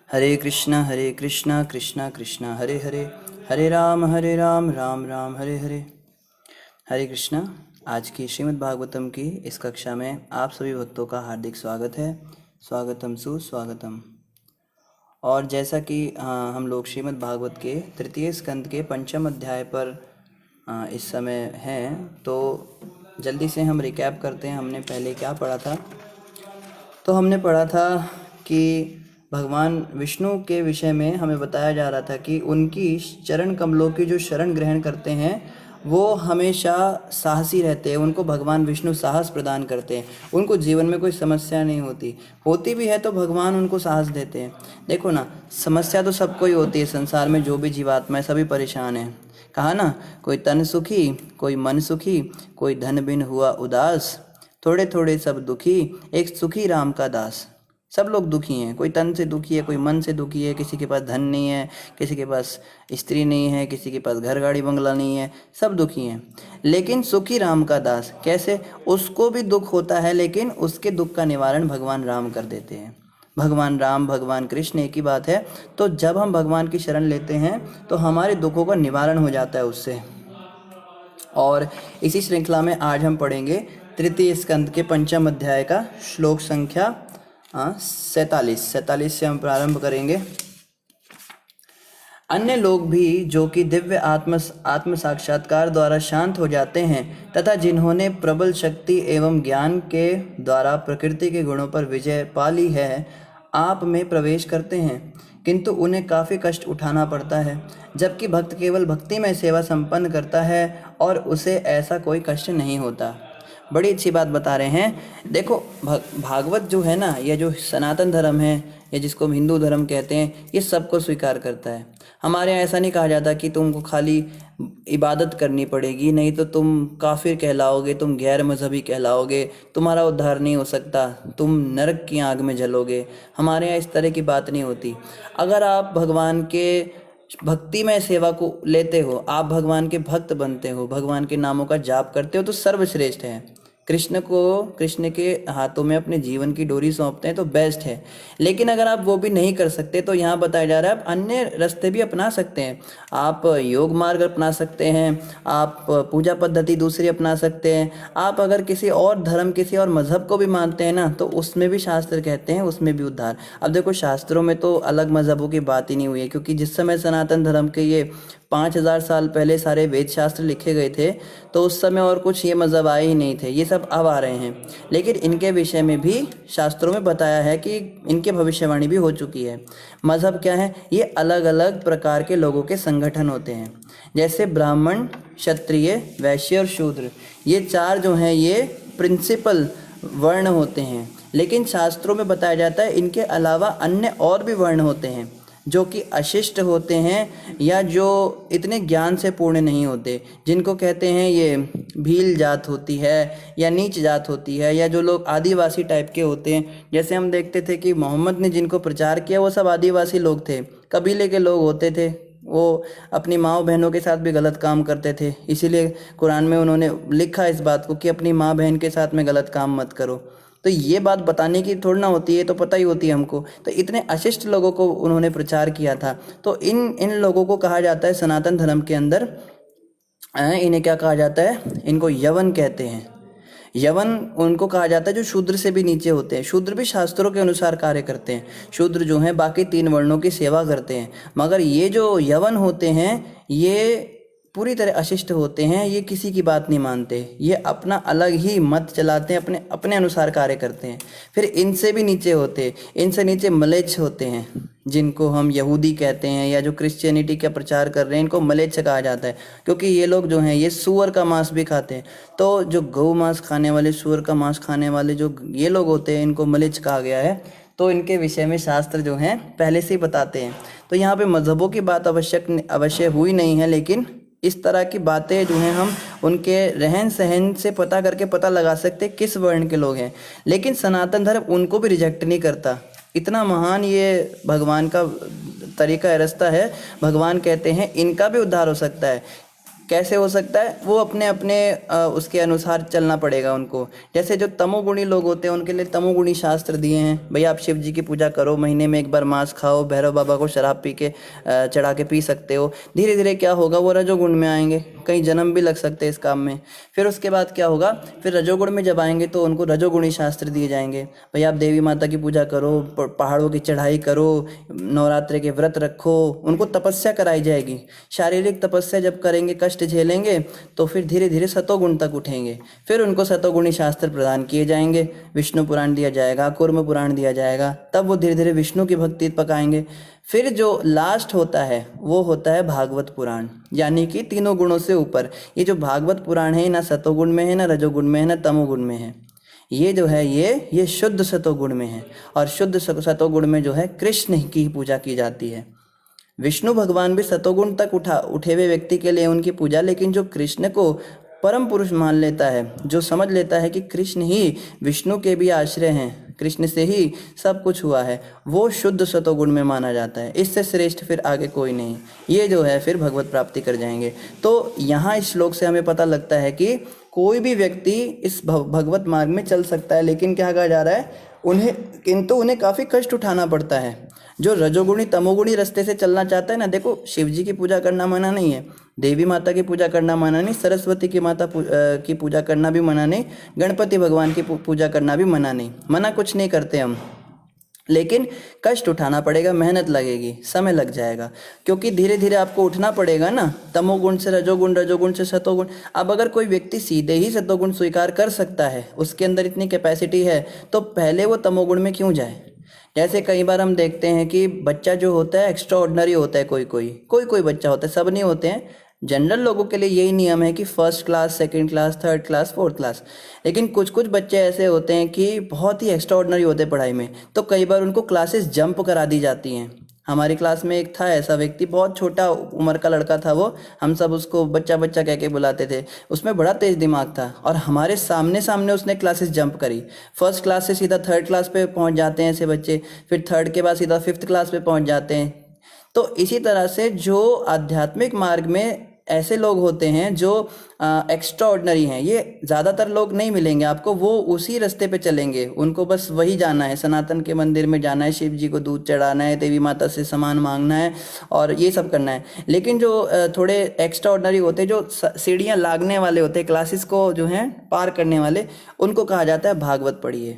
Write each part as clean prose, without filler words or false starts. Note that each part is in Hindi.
हरे कृष्णा कृष्णा कृष्णा हरे हरे, हरे राम राम राम हरे हरे। हरे कृष्णा। आज की श्रीमद् भागवतम की इस कक्षा में आप सभी भक्तों का हार्दिक स्वागत है। स्वागतम सुस्वागतम। और जैसा कि हम लोग श्रीमद् भागवत के तृतीय स्कंद के पंचम अध्याय पर इस समय हैं, तो जल्दी से हम रिकैप करते हैं हमने पहले क्या पढ़ा था। तो हमने पढ़ा था कि भगवान विष्णु के विषय में हमें बताया जा रहा था कि उनकी चरण कमलों की जो शरण ग्रहण करते हैं वो हमेशा साहसी रहते हैं। उनको भगवान विष्णु साहस प्रदान करते हैं। उनको जीवन में कोई समस्या नहीं होती भी है तो भगवान उनको साहस देते हैं। देखो ना, समस्या तो सबको ही होती है। संसार में जो भी जीवात्मा है सभी परेशान हैं। कहा ना, कोई तन सुखी, कोई मन सुखी, कोई धन बिन हुआ उदास, थोड़े थोड़े सब दुखी, एक सुखी राम का दास। सब लोग दुखी हैं। कोई तन से दुखी है, कोई मन से दुखी है, किसी के पास धन नहीं है, किसी के पास स्त्री नहीं है, किसी के पास घर गाड़ी बंगला नहीं है, सब दुखी हैं। लेकिन सुखी राम का दास कैसे? उसको भी दुख होता है लेकिन उसके दुख का निवारण भगवान राम कर देते हैं। भगवान राम, भगवान कृष्ण एक ही बात है। तो जब हम भगवान की शरण लेते हैं तो हमारे दुखों का निवारण हो जाता है उससे। और इसी श्रृंखला में आज हम पढ़ेंगे तृतीय स्कंद के पंचम अध्याय का श्लोक संख्या 47 से हम प्रारंभ करेंगे। अन्य लोग भी जो कि दिव्य आत्म साक्षात्कार द्वारा शांत हो जाते हैं तथा जिन्होंने प्रबल शक्ति एवं ज्ञान के द्वारा प्रकृति के गुणों पर विजय पा ली है, आप में प्रवेश करते हैं, किंतु उन्हें काफ़ी कष्ट उठाना पड़ता है। जबकि भक्त केवल भक्ति में सेवा संपन्न करता है और उसे ऐसा कोई कष्ट नहीं होता। बड़ी अच्छी बात बता रहे हैं। देखो, भागवत जो है ना, यह जो सनातन धर्म है, या जिसको हम हिंदू धर्म कहते हैं, ये सबको स्वीकार करता है। हमारे यहाँ ऐसा नहीं कहा जाता कि तुमको खाली इबादत करनी पड़ेगी, नहीं तो तुम काफिर कहलाओगे, तुम गैर मजहबी कहलाओगे, तुम्हारा उद्धार नहीं हो सकता, तुम नरक की आग में जलोगे। हमारे यहाँ इस तरह की बात नहीं होती। अगर आप भगवान के भक्ति में सेवा को लेते हो, आप भगवान के भक्त बनते हो, भगवान के नामों का जाप करते हो, तो सर्वश्रेष्ठ है। कृष्ण के हाथों में अपने जीवन की डोरी सौंपते हैं तो बेस्ट है। लेकिन अगर आप वो भी नहीं कर सकते तो यहाँ बताया जा रहा है आप अन्य रास्ते भी अपना सकते हैं। आप योग मार्ग अपना सकते हैं, आप पूजा पद्धति दूसरी अपना सकते हैं। आप अगर किसी और धर्म, किसी और मजहब को भी मानते हैं ना, तो उसमें भी शास्त्र कहते हैं उसमें भी उद्धार। अब देखो, शास्त्रों में तो अलग मजहबों की बात ही नहीं हुई है, क्योंकि जिस समय सनातन धर्म के ये 5000 साल पहले सारे वेद शास्त्र लिखे गए थे, तो उस समय और कुछ ये मज़हब आए ही नहीं थे। ये सब अब आ रहे हैं। लेकिन इनके विषय में भी शास्त्रों में बताया है कि इनके भविष्यवाणी भी हो चुकी है। मज़हब क्या है? ये अलग अलग प्रकार के लोगों के संगठन होते हैं। जैसे ब्राह्मण, क्षत्रिय, वैश्य और शूद्र, ये चार जो हैं ये प्रिंसिपल वर्ण होते हैं। लेकिन शास्त्रों में बताया जाता है इनके अलावा अन्य और भी वर्ण होते हैं जो कि अशिष्ट होते हैं, या जो इतने ज्ञान से पूर्ण नहीं होते, जिनको कहते हैं ये भील जात होती है या नीच जात होती है, या जो लोग आदिवासी टाइप के होते हैं। जैसे हम देखते थे कि मोहम्मद ने जिनको प्रचार किया वो सब आदिवासी लोग थे, कबीले के लोग होते थे। वो अपनी माँ बहनों के साथ भी गलत काम करते थे। इसीलिए कुरान में उन्होंने लिखा इस बात को कि अपनी माँ बहन के साथ में गलत काम मत करो। तो ये बात बताने की थोड़ी ना होती है, तो पता ही होती है हमको। तो इतने अशिष्ट लोगों को उन्होंने प्रचार किया था। तो इन लोगों को कहा जाता है सनातन धर्म के अंदर, इन्हें क्या कहा जाता है? इनको यवन कहते हैं। यवन उनको कहा जाता है जो शूद्र से भी नीचे होते हैं। शूद्र भी शास्त्रों के अनुसार कार्य करते हैं। शूद्र जो हैं बाकी 3 वर्णों की सेवा करते हैं, मगर ये जो यवन होते हैं ये पूरी तरह अशिष्ट होते हैं। ये किसी की बात नहीं मानते, ये अपना अलग ही मत चलाते हैं, अपने अपने अनुसार कार्य करते हैं। फिर इनसे भी नीचे होते, इनसे नीचे मलेच्छ होते हैं, जिनको हम यहूदी कहते हैं, या जो क्रिश्चियनिटी का प्रचार कर रहे हैं इनको मलेच्छ कहा जाता है, क्योंकि ये लोग जो हैं ये सूअर का मांस भी खाते हैं। तो जो गौ मांस खाने वाले, सूअर का मांस खाने वाले जो ये लोग होते हैं, इनको मलेच्छ कहा गया है। तो इनके विषय में शास्त्र जो हैं पहले से ही बताते हैं। तो यहाँ पे मजहबों की बात अवश्य हुई नहीं है, लेकिन इस तरह की बातें जो हैं हम उनके रहन सहन से पता करके पता लगा सकते हैं किस वर्ण के लोग हैं। लेकिन सनातन धर्म उनको भी रिजेक्ट नहीं करता। इतना महान ये भगवान का तरीका है, रास्ता है। भगवान कहते हैं इनका भी उद्धार हो सकता है। कैसे हो सकता है? वो अपने अपने उसके अनुसार चलना पड़ेगा उनको। जैसे जो तमोगुणी लोग होते हैं उनके लिए तमोगुणी शास्त्र दिए हैं, भाई आप शिव जी की पूजा करो, महीने में एक बार मांस खाओ, भैरव बाबा को शराब पी के चढ़ा के पी सकते हो। धीरे धीरे क्या होगा, वो रजोगुण में आएंगे, कई जन्म भी लग सकते हैं इस काम में। फिर उसके बाद क्या होगा, फिर रजोगुण में जब आएंगे तो उनको रजोगुणी शास्त्र दिए जाएंगे, भाई आप देवी माता की पूजा करो, पहाड़ों की चढ़ाई करो, नवरात्रि के व्रत रखो, उनको तपस्या कराई जाएगी। शारीरिक तपस्या जब करेंगे, कष्ट झेलेंगे, तो फिर धीरे धीरे सतोगुण तक उठेंगे। फिर उनको सतोगुणी शास्त्र प्रदान किए जाएंगे, विष्णु पुराण दिया जाएगा, कूर्म पुराण दिया जाएगा, तब वो धीरे धीरे विष्णु की भक्ति पकाएंगे। फिर जो लास्ट होता है वो होता है भागवत पुराण, यानी कि तीनों गुणों से ऊपर। ये जो भागवत पुराण है ना सतोगुण में है, ना रजोगुण में है, ना तमोगुण में है। ये जो है ये शुद्ध सतोगुण में है। और शुद्ध सतोगुण में जो है कृष्ण की पूजा की जाती है। विष्णु भगवान भी सतोगुण तक उठे हुए व्यक्ति के लिए उनकी पूजा, लेकिन जो कृष्ण को परम पुरुष मान लेता है, जो समझ लेता है कि कृष्ण ही विष्णु के भी आश्रय हैं, कृष्ण से ही सब कुछ हुआ है, वो शुद्ध सतोगुण में माना जाता है। इससे श्रेष्ठ फिर आगे कोई नहीं। ये जो है फिर भगवत प्राप्ति कर जाएंगे। तो यहाँ इस श्लोक से हमें पता लगता है कि कोई भी व्यक्ति इस भगवत मार्ग में चल सकता है, लेकिन क्या कहा जा रहा है, किंतु उन्हें काफ़ी कष्ट उठाना पड़ता है। जो रजोगुणी तमोगुणी रास्ते से चलना चाहता है ना, देखो शिव जी की पूजा करना मना नहीं है, देवी माता की पूजा करना मना नहीं, सरस्वती की माता की पूजा करना भी मना नहीं, गणपति भगवान की पूजा करना भी मना नहीं, मना कुछ नहीं करते हम, लेकिन कष्ट उठाना पड़ेगा, मेहनत लगेगी, समय लग जाएगा, क्योंकि धीरे धीरे आपको उठना पड़ेगा ना, तमोगुण से रजोगुण, रजोगुण से सतोगुण। अब अगर कोई व्यक्ति सीधे ही सतोगुण स्वीकार कर सकता है, उसके अंदर इतनी कैपेसिटी है, तो पहले वो तमोगुण में क्यों जाए। जैसे कई बार हम देखते हैं कि बच्चा जो होता है एक्स्ट्रा ऑर्डिनरी होता है, कोई बच्चा होता है, सब नहीं होते हैं। जनरल लोगों के लिए यही नियम है कि first class, second class, third class, fourth class, लेकिन कुछ कुछ बच्चे ऐसे होते हैं कि बहुत ही एक्स्ट्रा ऑर्डिनरी होते हैं पढ़ाई में, तो कई बार उनको क्लासेस जंप करा दी जाती हैं। हमारी क्लास में एक था ऐसा व्यक्ति, बहुत छोटा उम्र का लड़का था वो, हम सब उसको बच्चा बच्चा कह के बुलाते थे। उसमें बड़ा तेज दिमाग था और हमारे सामने सामने उसने क्लासेस जंप करी। फर्स्ट क्लास से सीधा थर्ड क्लास पे पहुंच जाते हैं ऐसे बच्चे, फिर थर्ड के बाद सीधा फिफ्थ क्लास पे पहुंच जाते हैं। तो इसी तरह से जो आध्यात्मिक मार्ग में ऐसे लोग होते हैं जो एक्स्ट्रा ऑर्डिनरी हैं, ये ज़्यादातर लोग नहीं मिलेंगे आपको, वो उसी रास्ते पे चलेंगे, उनको बस वही जाना है, सनातन के मंदिर में जाना है, शिव जी को दूध चढ़ाना है, देवी माता से सामान मांगना है और ये सब करना है। लेकिन जो थोड़े एक्स्ट्रा ऑर्डिनरी होते हैं, जो सीढ़ियाँ लागने वाले होते हैं, क्लासेस को जो हैं पार करने वाले, उनको कहा जाता है भागवत पढ़िए,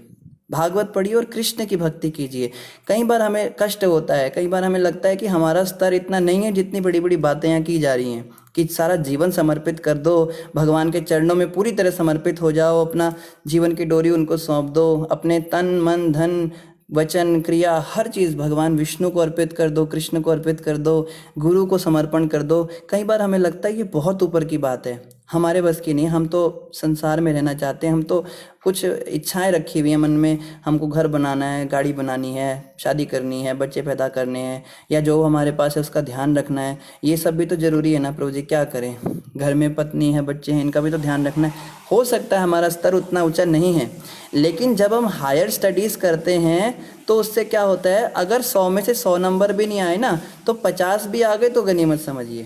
भागवत पढ़िए और कृष्ण की भक्ति कीजिए। कई बार हमें कष्ट होता है, कई बार हमें लगता है कि हमारा स्तर इतना नहीं है जितनी बड़ी बड़ी बातें यहाँ की जा रही हैं, कि सारा जीवन समर्पित कर दो, भगवान के चरणों में पूरी तरह समर्पित हो जाओ, अपना जीवन की डोरी उनको सौंप दो, अपने तन मन धन वचन क्रिया हर चीज़ भगवान विष्णु को अर्पित कर दो, कृष्ण को अर्पित कर दो, गुरु को समर्पण कर दो। कई बार हमें लगता है ये बहुत ऊपर की बात है, हमारे बस की नहीं, हम तो संसार में रहना चाहते हैं, हम तो कुछ इच्छाएं रखी हुई हैं मन में, हमको घर बनाना है, गाड़ी बनानी है, शादी करनी है, बच्चे पैदा करने हैं, या जो हमारे पास है उसका ध्यान रखना है। ये सब भी तो ज़रूरी है ना प्रभु जी, क्या करें, घर में पत्नी है, बच्चे हैं, इनका भी तो ध्यान रखना है। हो सकता है हमारा स्तर उतना ऊंचा नहीं है, लेकिन जब हम हायर स्टडीज़ करते हैं तो उससे क्या होता है, अगर 100 में से 100 नंबर भी नहीं आए ना, तो 50 भी आ गए तो गनीमत समझिए।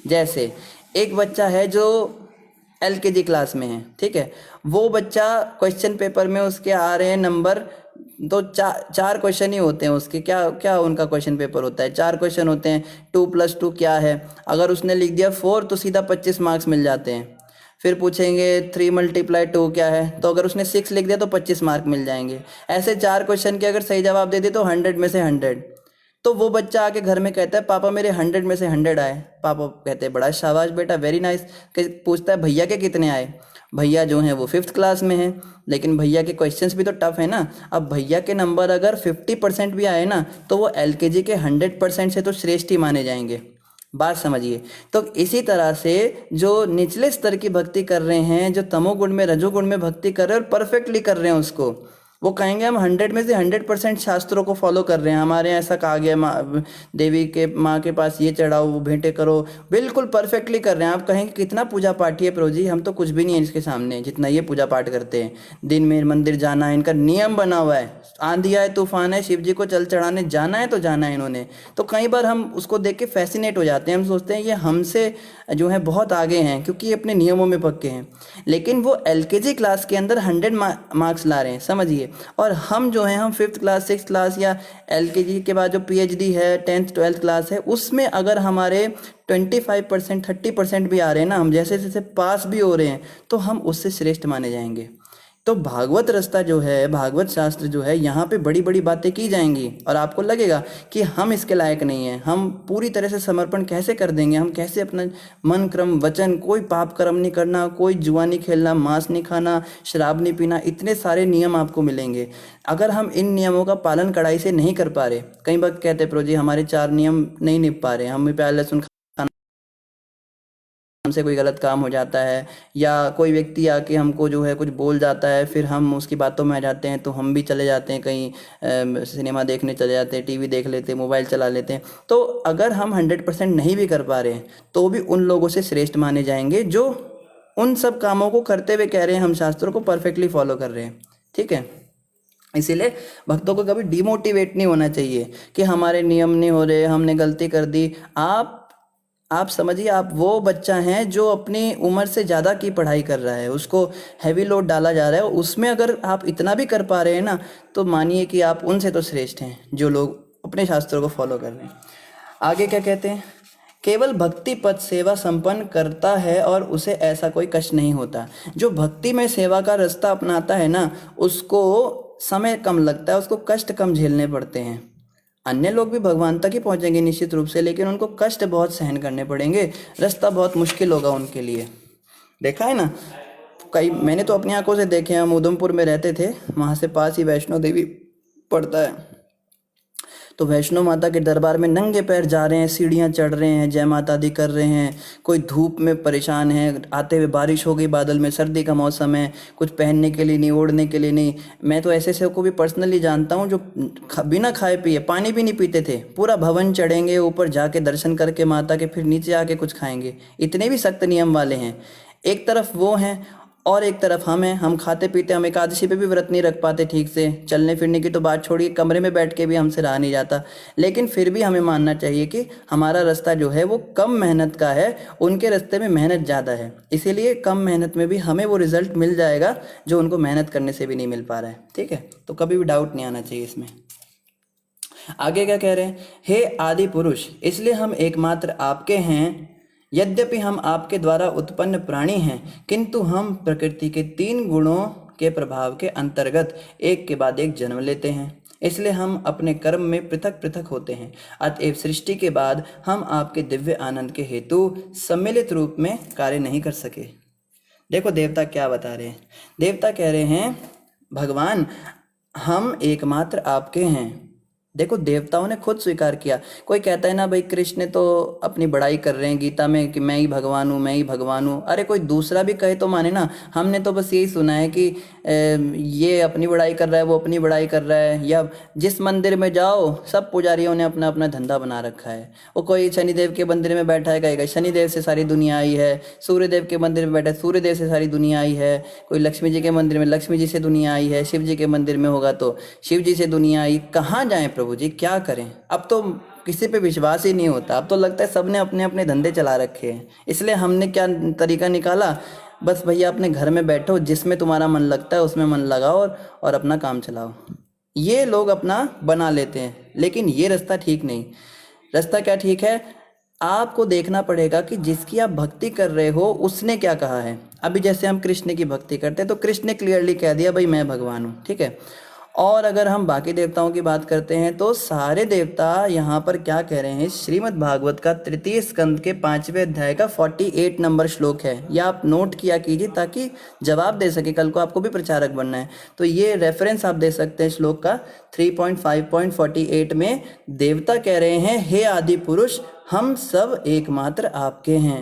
जैसे एक बच्चा है जो LKG क्लास में है, ठीक है, वो बच्चा क्वेश्चन पेपर में उसके आ रहे हैं नंबर, तो चार क्वेश्चन ही होते हैं उसके, क्या उनका क्वेश्चन पेपर होता है, 4 क्वेश्चन होते हैं। 2 + 2 क्या है, अगर उसने लिख दिया 4 तो सीधा 25 मार्क्स मिल जाते हैं। फिर पूछेंगे 3 × 2 क्या है, तो अगर उसने 6 लिख दिया तो 25 मार्क मिल जाएंगे। ऐसे 4 क्वेश्चन के अगर सही जवाब दे दिए तो 100 में से 100। तो वो बच्चा आके घर में कहता है पापा मेरे 100 में से 100 आए। पापा कहते हैं बड़ा शाबाश बेटा, वेरी नाइस। पूछता है भैया के कितने आए। भैया जो हैं वो 5th क्लास में हैं, लेकिन भैया के क्वेश्चंस भी तो टफ है ना। अब भैया के नंबर अगर 50% भी आए ना, तो वो LKG के 100% से तो श्रेष्ठ ही माने जाएंगे। बात समझिए। तो इसी तरह से जो निचले स्तर की भक्ति कर रहे हैं, जो तमोगुण में रजोगुण में भक्ति कर रहे हैं और परफेक्टली कर रहे हैं उसको, वो कहेंगे हम 100 में से 100% शास्त्रों को फॉलो कर रहे हैं, हमारे यहाँ ऐसा कहा गया, माँ देवी के माँ के पास ये चढ़ाओ, वो भेंटे करो, बिल्कुल परफेक्टली कर रहे हैं। आप कहेंगे कितना पूजा पाठी है प्रभु जी, हम तो कुछ भी नहीं है इसके सामने जितना ये पूजा पाठ करते हैं। दिन में मंदिर जाना है, इनका नियम बना हुआ है, आंधी आए तूफान है, शिव जी को जल चढ़ाने जाना है तो जाना है इन्होंने। तो कई बार हम उसको देख के फैसिनेट हो जाते हैं, हम सोचते हैं ये हमसे जो है बहुत आगे हैं क्योंकि ये अपने नियमों में पक्के हैं। लेकिन वो एलकेजी क्लास के अंदर 100 मार्क्स ला रहे हैं, समझिए। और हम जो हैं, हम 5th क्लास 6th क्लास या एलकेजी के बाद जो पीएचडी है 10th 12th क्लास है, उसमें अगर हमारे 25% 30% भी आ रहे हैं ना, हम जैसे जैसे पास भी हो रहे हैं, तो हम उससे श्रेष्ठ माने जाएंगे। तो भागवत रास्ता जो है, भागवत शास्त्र जो है, यहाँ पे बड़ी बड़ी बातें की जाएंगी और आपको लगेगा कि हम इसके लायक नहीं हैं। हम पूरी तरह से समर्पण कैसे कर देंगे, हम कैसे अपना मन क्रम वचन, कोई पाप कर्म नहीं करना, कोई जुआ नहीं खेलना, मांस नहीं खाना, शराब नहीं पीना, इतने सारे नियम आपको मिलेंगे। अगर हम इन नियमों का पालन कड़ाई से नहीं कर पा रहे, कई बार कहते प्रभु जी हमारे 4 नियम नहीं निभ पा रहे, हम प्याज लहसुन हमसे कोई गलत काम हो जाता है, या कोई व्यक्ति आके हमको जो है कुछ बोल जाता है, फिर हम उसकी बातों में आ जाते हैं, तो हम भी चले जाते हैं कहीं सिनेमा देखने चले जाते हैं, टीवी देख लेते हैं, मोबाइल चला लेते हैं। तो अगर हम 100% नहीं भी कर पा रहे हैं तो भी उन लोगों से श्रेष्ठ माने जाएंगे जो उन सब कामों को करते हुए कह रहे हैं हम शास्त्रों को परफेक्टली फॉलो कर रहे हैं, ठीक है। इसीलिए भक्तों को कभी डिमोटिवेट नहीं होना चाहिए कि हमारे नियम नहीं हो रहे, हमने गलती कर दी। आप समझिए, आप वो बच्चा हैं जो अपनी उम्र से ज़्यादा की पढ़ाई कर रहा है, उसको हैवी लोड डाला जा रहा है, उसमें अगर आप इतना भी कर पा रहे हैं ना, तो मानिए कि आप उनसे तो श्रेष्ठ हैं जो लोग अपने शास्त्रों को फॉलो कर रहे हैं। आगे क्या कहते हैं, केवल भक्ति पद सेवा संपन्न करता है और उसे ऐसा कोई कष्ट नहीं होता। जो भक्ति में सेवा का रास्ता अपनाता है ना, उसको समय कम लगता है, उसको कष्ट कम झेलने पड़ते हैं। अन्य लोग भी भगवान तक ही पहुंचेंगे निश्चित रूप से, लेकिन उनको कष्ट बहुत सहन करने पड़ेंगे, रास्ता बहुत मुश्किल होगा उनके लिए। देखा है ना, कई मैंने तो अपनी आंखों से देखे हैं। हम उधमपुर में रहते थे, वहाँ से पास ही वैष्णो देवी पड़ता है, तो वैष्णो माता के दरबार में नंगे पैर जा रहे हैं, सीढ़ियाँ चढ़ रहे हैं, जय माता दी कर रहे हैं। कोई धूप में परेशान है, आते हुए बारिश हो गई, बादल में, सर्दी का मौसम है, कुछ पहनने के लिए नहीं, ओढ़ने के लिए नहीं। मैं तो ऐसे से को भी पर्सनली जानता हूँ जो बिना खाए पिए, पानी भी नहीं पीते थे, पूरा भवन चढ़ेंगे, ऊपर जाके दर्शन करके माता के, फिर नीचे आके कुछ खाएंगे। इतने भी सख्त नियम वाले हैं। एक तरफ वो हैं और एक तरफ हम हैं, हम खाते पीते, हम एकादशी पे भी व्रत नहीं रख पाते ठीक से, चलने फिरने की तो बात छोड़िए, कमरे में बैठ के भी हमसे रहा नहीं जाता। लेकिन फिर भी हमें मानना चाहिए कि हमारा रास्ता जो है वो कम मेहनत का है, उनके रास्ते में मेहनत ज़्यादा है, इसीलिए कम मेहनत में भी हमें वो रिजल्ट मिल जाएगा जो उनको मेहनत करने से भी नहीं मिल पा रहा है, ठीक है। तो कभी भी डाउट नहीं आना चाहिए इसमें। आगे क्या कह रहे हैं, हे आदि पुरुष, इसलिए हम एकमात्र आपके हैं। यद्यपि हम आपके द्वारा उत्पन्न प्राणी हैं, किंतु हम प्रकृति के 3 गुणों के प्रभाव के अंतर्गत एक के बाद एक जन्म लेते हैं, इसलिए हम अपने कर्म में पृथक पृथक होते हैं। अतएव सृष्टि के बाद हम आपके दिव्य आनंद के हेतु सम्मिलित रूप में कार्य नहीं कर सके। देखो देवता क्या बता रहे हैं, देवता कह रहे हैं भगवान हम एकमात्र आपके हैं। देखो देवताओं ने खुद स्वीकार किया। कोई कहता है ना भाई कृष्ण तो अपनी बड़ाई कर रहे हैं गीता में कि मैं ही भगवान हूँ, मैं ही भगवान हूँ। अरे कोई दूसरा भी कहे तो माने ना, हमने तो बस यही सुना है कि ये अपनी बड़ाई कर रहा है, वो अपनी बड़ाई कर रहा है। या जिस मंदिर में जाओ सब पुजारियों ने अपना अपना धंधा बना रखा है। वो कोई शनिदेव के मंदिर में बैठा है, कहेगा शनिदेव से सारी दुनिया आई है, सूर्यदेव के मंदिर में बैठा है, सूर्यदेव से सारी दुनिया आई है। कोई लक्ष्मी जी के मंदिर में लक्ष्मी जी से दुनिया आई है, शिव जी के मंदिर में होगा तो शिव जी से दुनिया आई। कहाँ जाएं प्रभु जी, क्या करें? अब तो किसी पे विश्वास ही नहीं होता। अब तो लगता है सबने अपने अपने धंधे चला रखे हैं। इसलिए हमने क्या तरीका निकाला, बस भैया अपने घर में बैठो, जिसमें तुम्हारा मन लगता है उसमें मन लगाओ और अपना काम चलाओ। ये लोग अपना बना लेते हैं, लेकिन ये रास्ता ठीक नहीं। रास्ता क्या ठीक है? आपको देखना पड़ेगा कि जिसकी आप भक्ति कर रहे हो उसने क्या कहा है। अभी जैसे हम कृष्ण की भक्ति करते हैं तो कृष्ण ने क्लियरली कह दिया भाई मैं भगवान हूँ, ठीक है। और अगर हम बाकी देवताओं की बात करते हैं तो सारे देवता यहाँ पर क्या कह रहे हैं, श्रीमद् भागवत का 3 स्कंद के 5वें अध्याय का 48 नंबर श्लोक है। यह आप नोट किया कीजिए ताकि जवाब दे सके, कल को आपको भी प्रचारक बनना है तो ये रेफरेंस आप दे सकते हैं श्लोक का। 3.5.48 में देवता कह रहे हैं हे आदि पुरुष हम सब एकमात्र आपके हैं।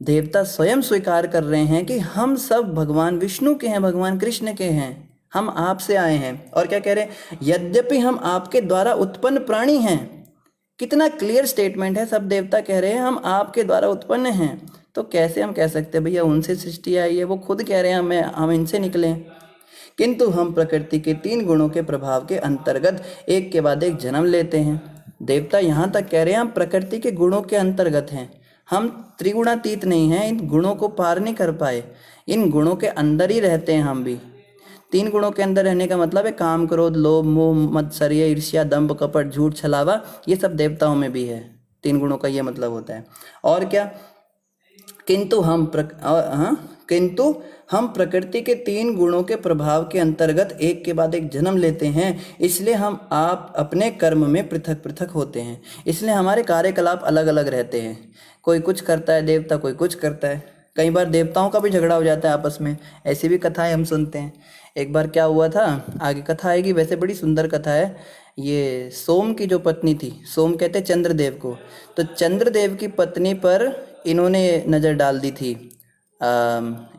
देवता स्वयं स्वीकार कर रहे हैं कि हम सब भगवान विष्णु के हैं, भगवान कृष्ण के हैं। हम आपसे आए हैं। और क्या कह रहे हैं, यद्यपि हम आपके द्वारा उत्पन्न प्राणी हैं। कितना क्लियर स्टेटमेंट है, सब देवता कह रहे हैं हम आपके द्वारा उत्पन्न हैं। तो कैसे हम कह सकते हैं भैया उनसे सृष्टि आई है, वो खुद कह रहे हैं हम इनसे निकले। किंतु हम प्रकृति के 3 गुणों के प्रभाव के अंतर्गत एक के बाद एक जन्म लेते हैं। देवता यहाँ तक कह रहे हैं हम प्रकृति के गुणों के अंतर्गत हैं, हम त्रिगुणातीत नहीं हैं, इन गुणों को पार नहीं कर पाए, इन गुणों के अंदर ही रहते हैं हम भी। 3 गुणों के अंदर रहने का मतलब है काम, क्रोध, लोभ, मोह, मत्सर्य, ईर्ष्या, दंभ, कपट, झूठ, छलावा, ये सब देवताओं में भी है। 3 गुणों का ये मतलब होता है। और क्या, किंतु हम प्रकृति के 3 गुणों के प्रभाव के अंतर्गत एक के बाद एक जन्म लेते हैं, इसलिए हम आप अपने कर्म में पृथक पृथक होते हैं, इसलिए हमारे कार्यकलाप अलग अलग रहते हैं। कोई कुछ करता है देवता, कोई कुछ करता है। कई बार देवताओं का भी झगड़ा हो जाता है आपस में, ऐसी भी कथाएं हम सुनते हैं। एक बार क्या हुआ था, आगे कथा आएगी, वैसे बड़ी सुंदर कथा है। ये सोम की जो पत्नी थी, सोम कहते हैं चंद्रदेव को, तो चंद्रदेव की पत्नी पर इन्होंने नज़र डाल दी थी।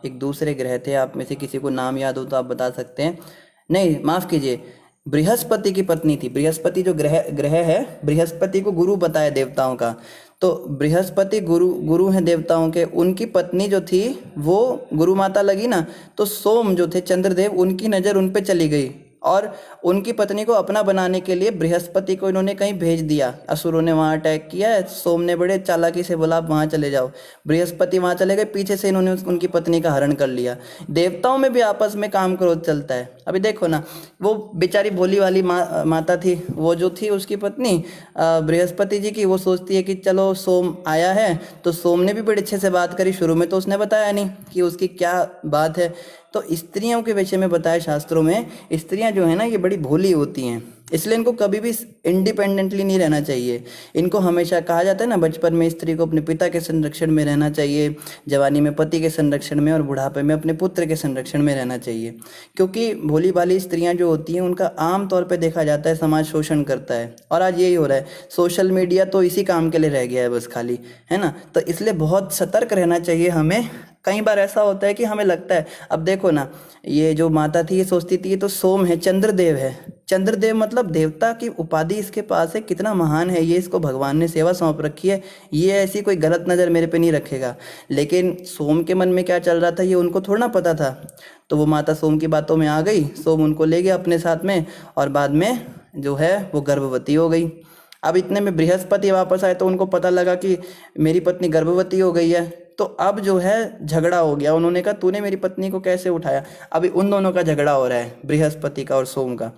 एक दूसरे ग्रह थे, आप में से किसी को नाम याद हो तो आप बता सकते हैं। नहीं, माफ़ कीजिए, बृहस्पति की पत्नी थी। बृहस्पति जो ग्रह है, बृहस्पति को गुरु बताया देवताओं का, तो बृहस्पति गुरु हैं देवताओं के। उनकी पत्नी जो थी वो गुरु माता लगी ना, तो सोम जो थे चंद्रदेव, उनकी नज़र उन पे चली गई और उनकी पत्नी को अपना बनाने के लिए बृहस्पति को इन्होंने कहीं भेज दिया। असुरों ने वहाँ अटैक किया है, सोम ने बड़े चालाकी से बोला आप वहाँ चले जाओ, बृहस्पति वहाँ चले गए, पीछे से इन्होंने उनकी पत्नी का हरण कर लिया। देवताओं में भी आपस में काम क्रोध चलता है। अभी देखो ना, वो बेचारी भोली वाली माता थी, वो जो थी उसकी पत्नी बृहस्पति जी की, वो सोचती है कि चलो सोम आया है, तो सोम ने भी बड़े अच्छे से बात करी। शुरू में तो उसने बताया नहीं कि उसकी क्या बात है। तो स्त्रियों के विषय में बताया शास्त्रों में, स्त्रियां जो है ना ये बड़ी भोली होती हैं, इसलिए इनको कभी भी इंडिपेंडेंटली नहीं रहना चाहिए। इनको हमेशा कहा जाता है ना, बचपन में स्त्री को अपने पिता के संरक्षण में रहना चाहिए, जवानी में पति के संरक्षण में, और बुढ़ापे में अपने पुत्र के संरक्षण में रहना चाहिए। क्योंकि भोली भाली स्त्रियां जो होती हैं उनका आम तौर पे देखा जाता है समाज शोषण करता है, और आज यही हो रहा है। सोशल मीडिया तो इसी काम के लिए रह गया है बस खाली, है ना। तो इसलिए बहुत सतर्क रहना चाहिए हमें। कई बार ऐसा होता है कि हमें लगता है, अब देखो ना, ये जो माता थी ये सोचती थी ये तो सोम है, चंद्रदेव है। चंद्रदेव मतलब देवता की उपाधि इसके पास है, कितना महान है ये, इसको भगवान ने सेवा सौंप रखी है, ये ऐसी कोई गलत नज़र मेरे पे नहीं रखेगा। लेकिन सोम के मन में क्या चल रहा था ये उनको थोड़ा ना पता था। तो वो माता सोम की बातों में आ गई, सोम उनको ले गया अपने साथ में, और बाद में जो है वो गर्भवती हो गई। अब इतने में बृहस्पति वापस आए तो उनको पता लगा कि मेरी पत्नी गर्भवती हो गई है। तो अब जो है झगड़ा हो गया, उन्होंने कहा तूने मेरी पत्नी को कैसे उठाया। अभी उन दोनों का झगड़ा हो रहा है, बृहस्पति का और सोम का।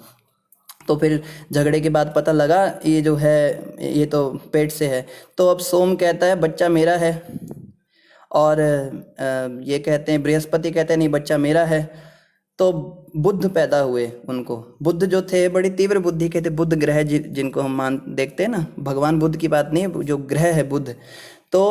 तो फिर झगड़े के बाद पता लगा ये जो है ये तो पेट से है। तो अब सोम कहता है बच्चा मेरा है, और ये कहते हैं, बृहस्पति कहते हैं नहीं बच्चा मेरा है। तो बुद्ध पैदा हुए उनको। बुद्ध जो थे बड़ी तीव्र बुद्धि के थे, बुद्ध ग्रह जिनको हम देखते हैं ना, भगवान बुद्ध की बात नहीं, जो ग्रह है बुद्ध। तो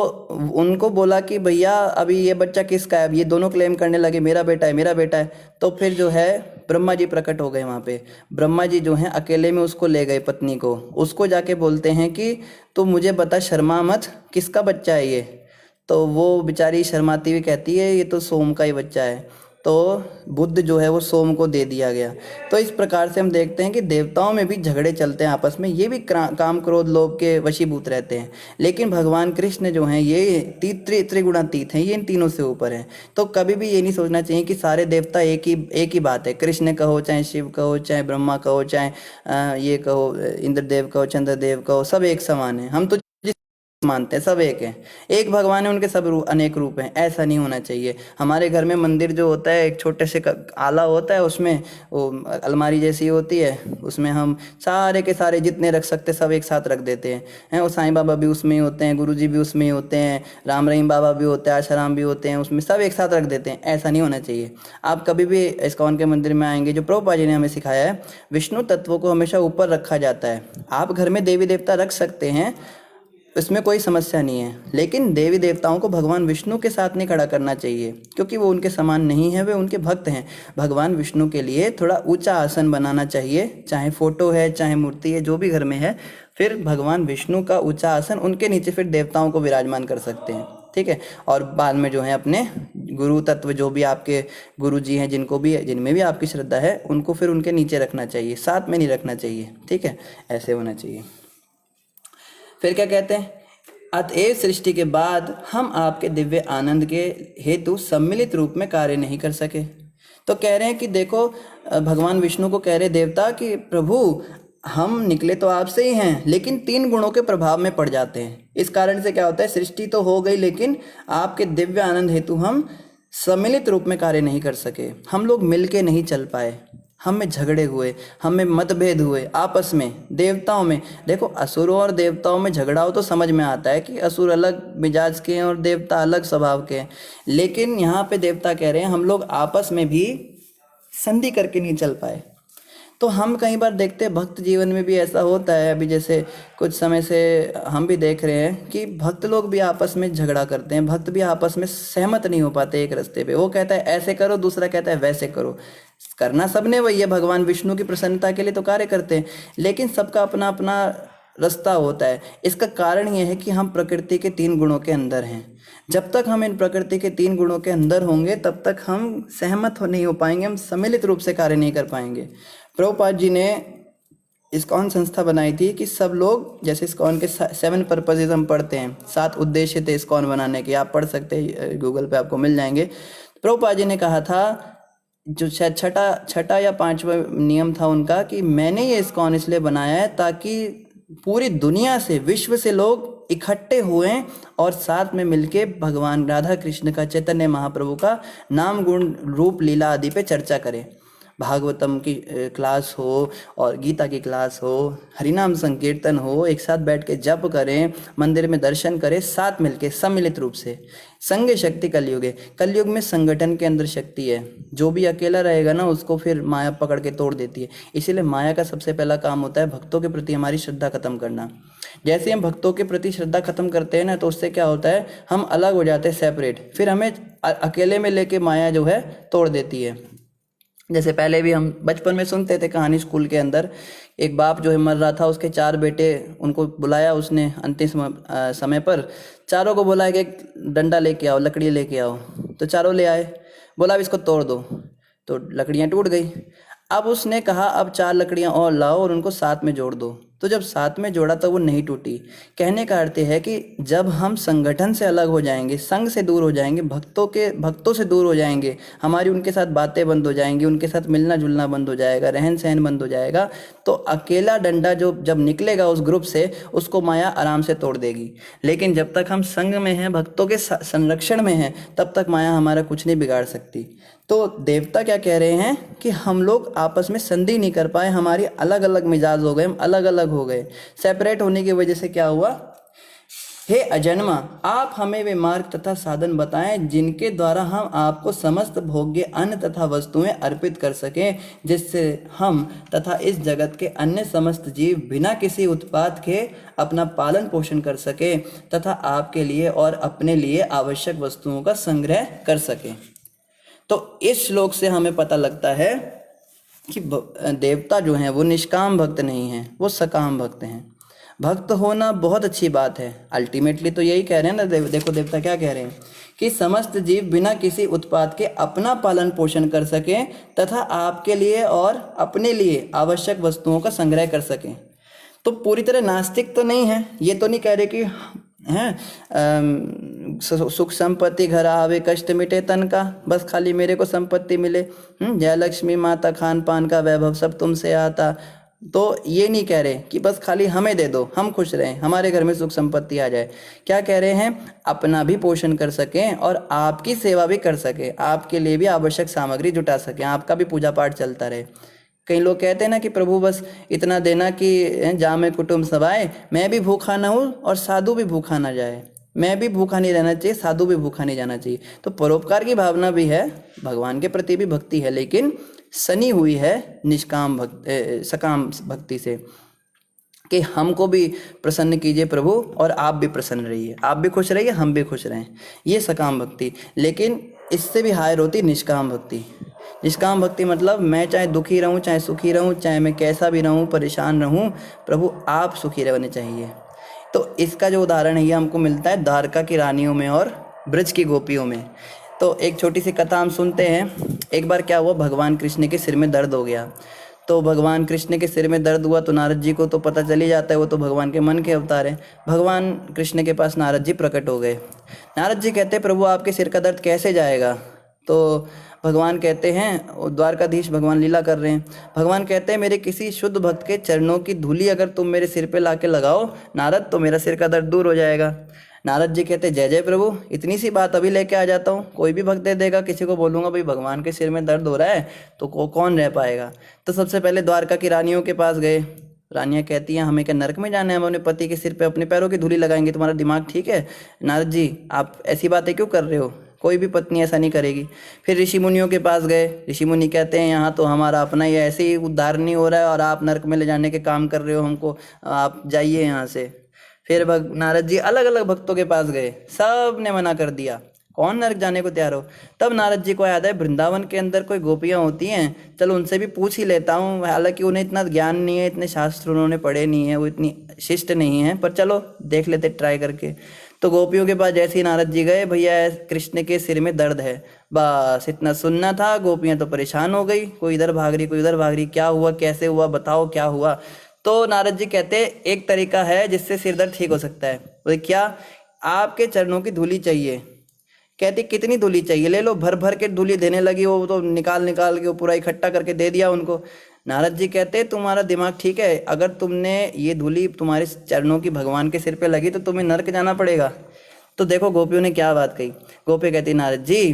उनको बोला कि भैया अभी ये बच्चा किसका है। ये दोनों क्लेम करने लगे मेरा बेटा है, मेरा बेटा है। तो फिर जो है ब्रह्मा जी प्रकट हो गए वहाँ पे। ब्रह्मा जी जो हैं अकेले में उसको ले गए, पत्नी को। उसको जाके बोलते हैं कि तो मुझे बता, शर्मा मत, किसका बच्चा है ये। तो वो बेचारी शर्माती हुई कहती है ये तो सोम का ही बच्चा है। तो बुद्ध जो है वो सोम को दे दिया गया। तो इस प्रकार से हम देखते हैं कि देवताओं में भी झगड़े चलते हैं आपस में, ये भी काम क्रोध लोभ के वशीभूत रहते हैं। लेकिन भगवान कृष्ण जो हैं ये त्रिगुणातीत हैं, ये इन तीनों से ऊपर हैं। तो कभी भी ये नहीं सोचना चाहिए कि सारे देवता एक ही बात है। कृष्ण कहो, चाहे शिव कहो, चाहे ब्रह्मा कहो, चाहे ये कहो इंद्रदेव कहो, चंद्रदेव कहो, सब एक समान है। हम तो मानते हैं सब एक है, एक भगवान है, उनके सब अनेक रूप हैं। ऐसा नहीं होना चाहिए। हमारे घर में मंदिर जो होता है एक छोटे से आला होता है, उसमें वो अलमारी जैसी होती है, उसमें हम सारे के सारे जितने रख सकते सब एक साथ रख देते हैं। वो साईं बाबा भी उसमें ही होते हैं, गुरु जी भी उसमें ही होते हैं, राम रहीम बाबा भी होते हैं, आशाराम भी होते हैं, उसमें सब एक साथ रख देते हैं। ऐसा नहीं होना चाहिए। आप कभी भी इस्कॉन के मंदिर में आएंगे, जो प्रभुपाद जी ने हमें सिखाया है, विष्णु तत्वों को हमेशा ऊपर रखा जाता है। आप घर में देवी देवता रख सकते हैं, इसमें कोई समस्या नहीं है, लेकिन देवी देवताओं को भगवान विष्णु के साथ नहीं खड़ा करना चाहिए, क्योंकि वो उनके समान नहीं है, वे उनके भक्त हैं। भगवान विष्णु के लिए थोड़ा ऊंचा आसन बनाना चाहिए, चाहे फोटो है, चाहे मूर्ति है, जो भी घर में है, फिर भगवान विष्णु का ऊंचा आसन, उनके नीचे फिर देवताओं को विराजमान कर सकते हैं। ठीक है। और बाद में जो है अपने गुरु तत्व, जो भी आपके गुरु जी हैं, जिनमें भी आपकी श्रद्धा है, उनको फिर उनके नीचे रखना चाहिए, साथ में नहीं रखना चाहिए, ठीक है, ऐसे होना चाहिए। फिर क्या कहते हैं, अतएव सृष्टि के बाद हम आपके दिव्य आनंद के हेतु सम्मिलित रूप में कार्य नहीं कर सके। तो कह रहे हैं कि देखो, भगवान विष्णु को कह रहे देवता कि प्रभु हम निकले तो आपसे ही हैं, लेकिन 3 गुणों के प्रभाव में पड़ जाते हैं। इस कारण से क्या होता है, सृष्टि तो हो गई, लेकिन आपके दिव्य आनंद हेतु हम सम्मिलित रूप में कार्य नहीं कर सके। हम लोग मिलके नहीं चल पाए, हम में झगड़े हुए, हम में मतभेद हुए आपस में, देवताओं में। देखो, असुरों और देवताओं में झगड़ा हो तो समझ में आता है कि असुर अलग मिजाज के हैं और देवता अलग स्वभाव के हैं, लेकिन यहाँ पे देवता कह रहे हैं हम लोग आपस में भी संधि करके नहीं चल पाए। तो हम कई बार देखते हैं भक्त जीवन में भी ऐसा होता है। अभी जैसे कुछ समय से हम भी देख रहे हैं कि भक्त लोग भी आपस में झगड़ा करते हैं, भक्त भी आपस में सहमत नहीं हो पाते एक रास्ते पे। वो कहता है ऐसे करो, दूसरा कहता है वैसे करो। करना सबने वही है, भगवान विष्णु की प्रसन्नता के लिए तो कार्य करते हैं, लेकिन सबका अपना अपना रास्ता होता है। इसका कारण यह है कि हम प्रकृति के 3 गुणों के अंदर हैं। जब तक हम इन प्रकृति के 3 गुणों के अंदर होंगे तब तक हम सहमत नहीं हो पाएंगे, हम सम्मिलित रूप से कार्य नहीं कर पाएंगे। प्रभुपाद जी ने इस्कॉन संस्था बनाई थी कि सब लोग, जैसे इस्कॉन के 7 पर्पसेस हम पढ़ते हैं, 7 उद्देश्य थे इस्कॉन बनाने के, आप पढ़ सकते हैं, गूगल पे आपको मिल जाएंगे। प्रभुपाद जी ने कहा था, जो शायद छठा या 5वां नियम था उनका, कि मैंने ये इस्कॉन इसलिए बनाया है ताकि पूरी दुनिया से, विश्व से लोग इकट्ठे हुए और साथ में मिलके भगवान राधा कृष्ण का, चैतन्य महाप्रभु का नाम गुण रूप लीला आदि पे चर्चा करें। भागवतम की क्लास हो और गीता की क्लास हो, हरिनाम संकीर्तन हो, एक साथ बैठ के जप करें, मंदिर में दर्शन करें, साथ मिलके सम्मिलित रूप से। संग शक्ति कलयुग है, कलयुग में संगठन के अंदर शक्ति है। जो भी अकेला रहेगा ना, उसको फिर माया पकड़ के तोड़ देती है। इसीलिए माया का सबसे पहला काम होता है भक्तों के प्रति हमारी श्रद्धा खत्म करना। जैसे हम भक्तों के प्रति श्रद्धा खत्म करते हैं ना, तो उससे क्या होता है, हम अलग हो जाते हैं, सेपरेट। फिर हमें अकेले में लेके माया जो है तोड़ देती है। जैसे पहले भी हम बचपन में सुनते थे कहानी, स्कूल के अंदर एक बाप जो है मर रहा था, उसके 4 बेटे, उनको बुलाया उसने अंतिम समय पर, चारों को बोला कि एक डंडा लेके आओ, लकड़ी लेके आओ। तो चारों ले आए, बोला अब इसको तोड़ दो, तो लकड़ियाँ टूट गई। अब उसने कहा अब 4 लकड़ियाँ और लाओ और उनको साथ में जोड़ दो। तो जब साथ में जोड़ा तो वो नहीं टूटी। कहने का अर्थ है कि जब हम संगठन से अलग हो जाएंगे, संघ से दूर हो जाएंगे, भक्तों से दूर हो जाएंगे, हमारी उनके साथ बातें बंद हो जाएंगी, उनके साथ मिलना जुलना बंद हो जाएगा, रहन सहन बंद हो जाएगा, तो अकेला डंडा जो जब निकलेगा उस ग्रुप से, उसको माया आराम से तोड़ देगी। लेकिन जब तक हम संघ में हैं, भक्तों के संरक्षण में हैं, तब तक माया हमारा कुछ नहीं बिगाड़ सकती। तो देवता क्या कह रहे हैं कि हम लोग आपस में संधि नहीं कर पाए, हमारी अलग अलग मिजाज हो गए, हम अलग अलग हो गए। सेपरेट होने की वजह से क्या हुआ, हे अजन्मा, आप हमें वे मार्ग तथा साधन बताएं जिनके द्वारा हम आपको समस्त भोग्य अन्न तथा वस्तुएं अर्पित कर सकें, जिससे हम तथा इस जगत के अन्य समस्त जीव बिना किसी उत्पात के अपना पालन पोषण कर सकें तथा आपके लिए और अपने लिए आवश्यक वस्तुओं का संग्रह कर सकें। तो इस श्लोक से हमें पता लगता है कि देवता जो हैं वो निष्काम भक्त नहीं हैं, वो सकाम भक्त हैं। भक्त होना बहुत अच्छी बात है, अल्टीमेटली तो यही कह रहे हैं ना। देखो देवता क्या कह रहे हैं कि समस्त जीव बिना किसी उत्पाद के अपना पालन पोषण कर सकें तथा आपके लिए और अपने लिए आवश्यक वस्तुओं का संग्रह कर सकें। तो पूरी तरह नास्तिक तो नहीं है, ये तो नहीं कह रहे कि हैं सुख संपत्ति घर आवे कष्ट मिटे तन का, बस खाली मेरे को संपत्ति मिले, जय लक्ष्मी माता खान पान का वैभव सब तुमसे आता। तो ये नहीं कह रहे कि बस खाली हमें दे दो, हम खुश रहें, हमारे घर में सुख संपत्ति आ जाए। क्या कह रहे हैं, अपना भी पोषण कर सकें और आपकी सेवा भी कर सकें, आपके लिए भी आवश्यक सामग्री जुटा सकें, आपका भी पूजा पाठ चलता रहे। कई लोग कहते हैं ना कि प्रभु बस इतना देना कि जामे कुटुंब सभाए, मैं भी भूखा ना हूँ और साधु भी भूखा ना जाए, मैं भी भूखा नहीं रहना चाहिए, साधु भी भूखा नहीं जाना चाहिए। तो परोपकार की भावना भी है, भगवान के प्रति भी भक्ति है, लेकिन सनी हुई है निष्काम सकाम भक्ति से कि हमको भी प्रसन्न कीजिए प्रभु और आप भी प्रसन्न रहिए, आप भी खुश रहिए, हम भी खुश रहें, ये सकाम भक्ति। लेकिन इससे भी हायर होती निष्काम भक्ति। निष्काम भक्ति मतलब मैं चाहे दुखी रहूं, चाहे सुखी रहूं, चाहे मैं कैसा भी रहूं, परेशान रहूं, प्रभु आप सुखी रहने चाहिए। तो इसका जो उदाहरण है ये हमको मिलता है द्वारका की रानियों में और ब्रज की गोपियों में। तो एक छोटी सी कथा हम सुनते हैं। एक बार क्या हुआ, भगवान कृष्ण के सिर में दर्द हो गया। तो भगवान कृष्ण के सिर में दर्द हुआ तो नारद जी को तो पता चल ही जाता है, वो तो भगवान के मन के अवतार हैं। भगवान कृष्ण के पास नारद जी प्रकट हो गए। नारद जी कहते प्रभु आपके सिर का दर्द कैसे जाएगा। तो भगवान कहते हैं, वो द्वारकाधीश भगवान लीला कर रहे हैं, भगवान कहते हैं मेरे किसी शुद्ध भक्त के चरणों की धूली अगर तुम मेरे सिर पे लाके लगाओ नारद, तो मेरा सिर का दर्द दूर हो जाएगा। नारद जी कहते जय जय प्रभु, इतनी सी बात अभी लेके आ जाता हूँ, कोई भी भक्त दे देगा। किसी को बोलूँगा भाई भगवान के सिर में दर्द हो रहा है तो कौन रह पाएगा। तो सबसे पहले द्वारका की रानियों के पास गए। रानियाँ कहती हैं हमें क्या नरक में जाना है, हम अपने पति के सिर पे अपने पैरों की धूली लगाएंगे, तुम्हारा दिमाग ठीक है। नारद जी आप ऐसी बातें क्यों कर रहे हो, कोई भी पत्नी ऐसा नहीं करेगी। फिर ऋषि मुनियों के पास गए। ऋषि मुनि कहते हैं यहाँ तो हमारा अपना ही ऐसे ही उद्धार नहीं हो रहा है और आप नरक में ले जाने के काम कर रहे हो हमको, आप जाइए यहाँ से। फिर नारद जी अलग अलग भक्तों के पास गए, सब ने मना कर दिया, कौन नरक जाने को तैयार हो। तब नारद जी को याद है वृंदावन के अंदर कोई गोपियाँ होती हैं, चलो उनसे भी पूछ ही लेता हूँ। हालांकि उन्हें इतना ज्ञान नहीं है, इतने शास्त्र उन्होंने पढ़े नहीं है, वो इतनी शिष्ट नहीं है, पर चलो देख लेते ट्राई करके। तो गोपियों के पास जैसे ही नारद जी गए, भैया कृष्ण के सिर में दर्द है, बस इतना सुनना था। गोपियाँ तो परेशान हो गई, कोई इधर भाग रही कोई उधर भाग रही, क्या हुआ कैसे हुआ बताओ क्या हुआ। तो नारद जी कहते एक तरीका है जिससे सिर दर्द ठीक हो सकता है। बोले क्या, आपके चरणों की धूली चाहिए। कहती कितनी धूली चाहिए, ले लो। भर भर के धूली देने लगी, वो तो निकाल निकाल के वो पूरा इकट्ठा करके दे दिया उनको। नारद जी कहते तुम्हारा दिमाग ठीक है, अगर तुमने ये धूली तुम्हारे चरणों की भगवान के सिर पे लगी तो तुम्हें नरक जाना पड़ेगा। तो देखो गोपियों ने क्या बात कही। गोपी कहती नारद जी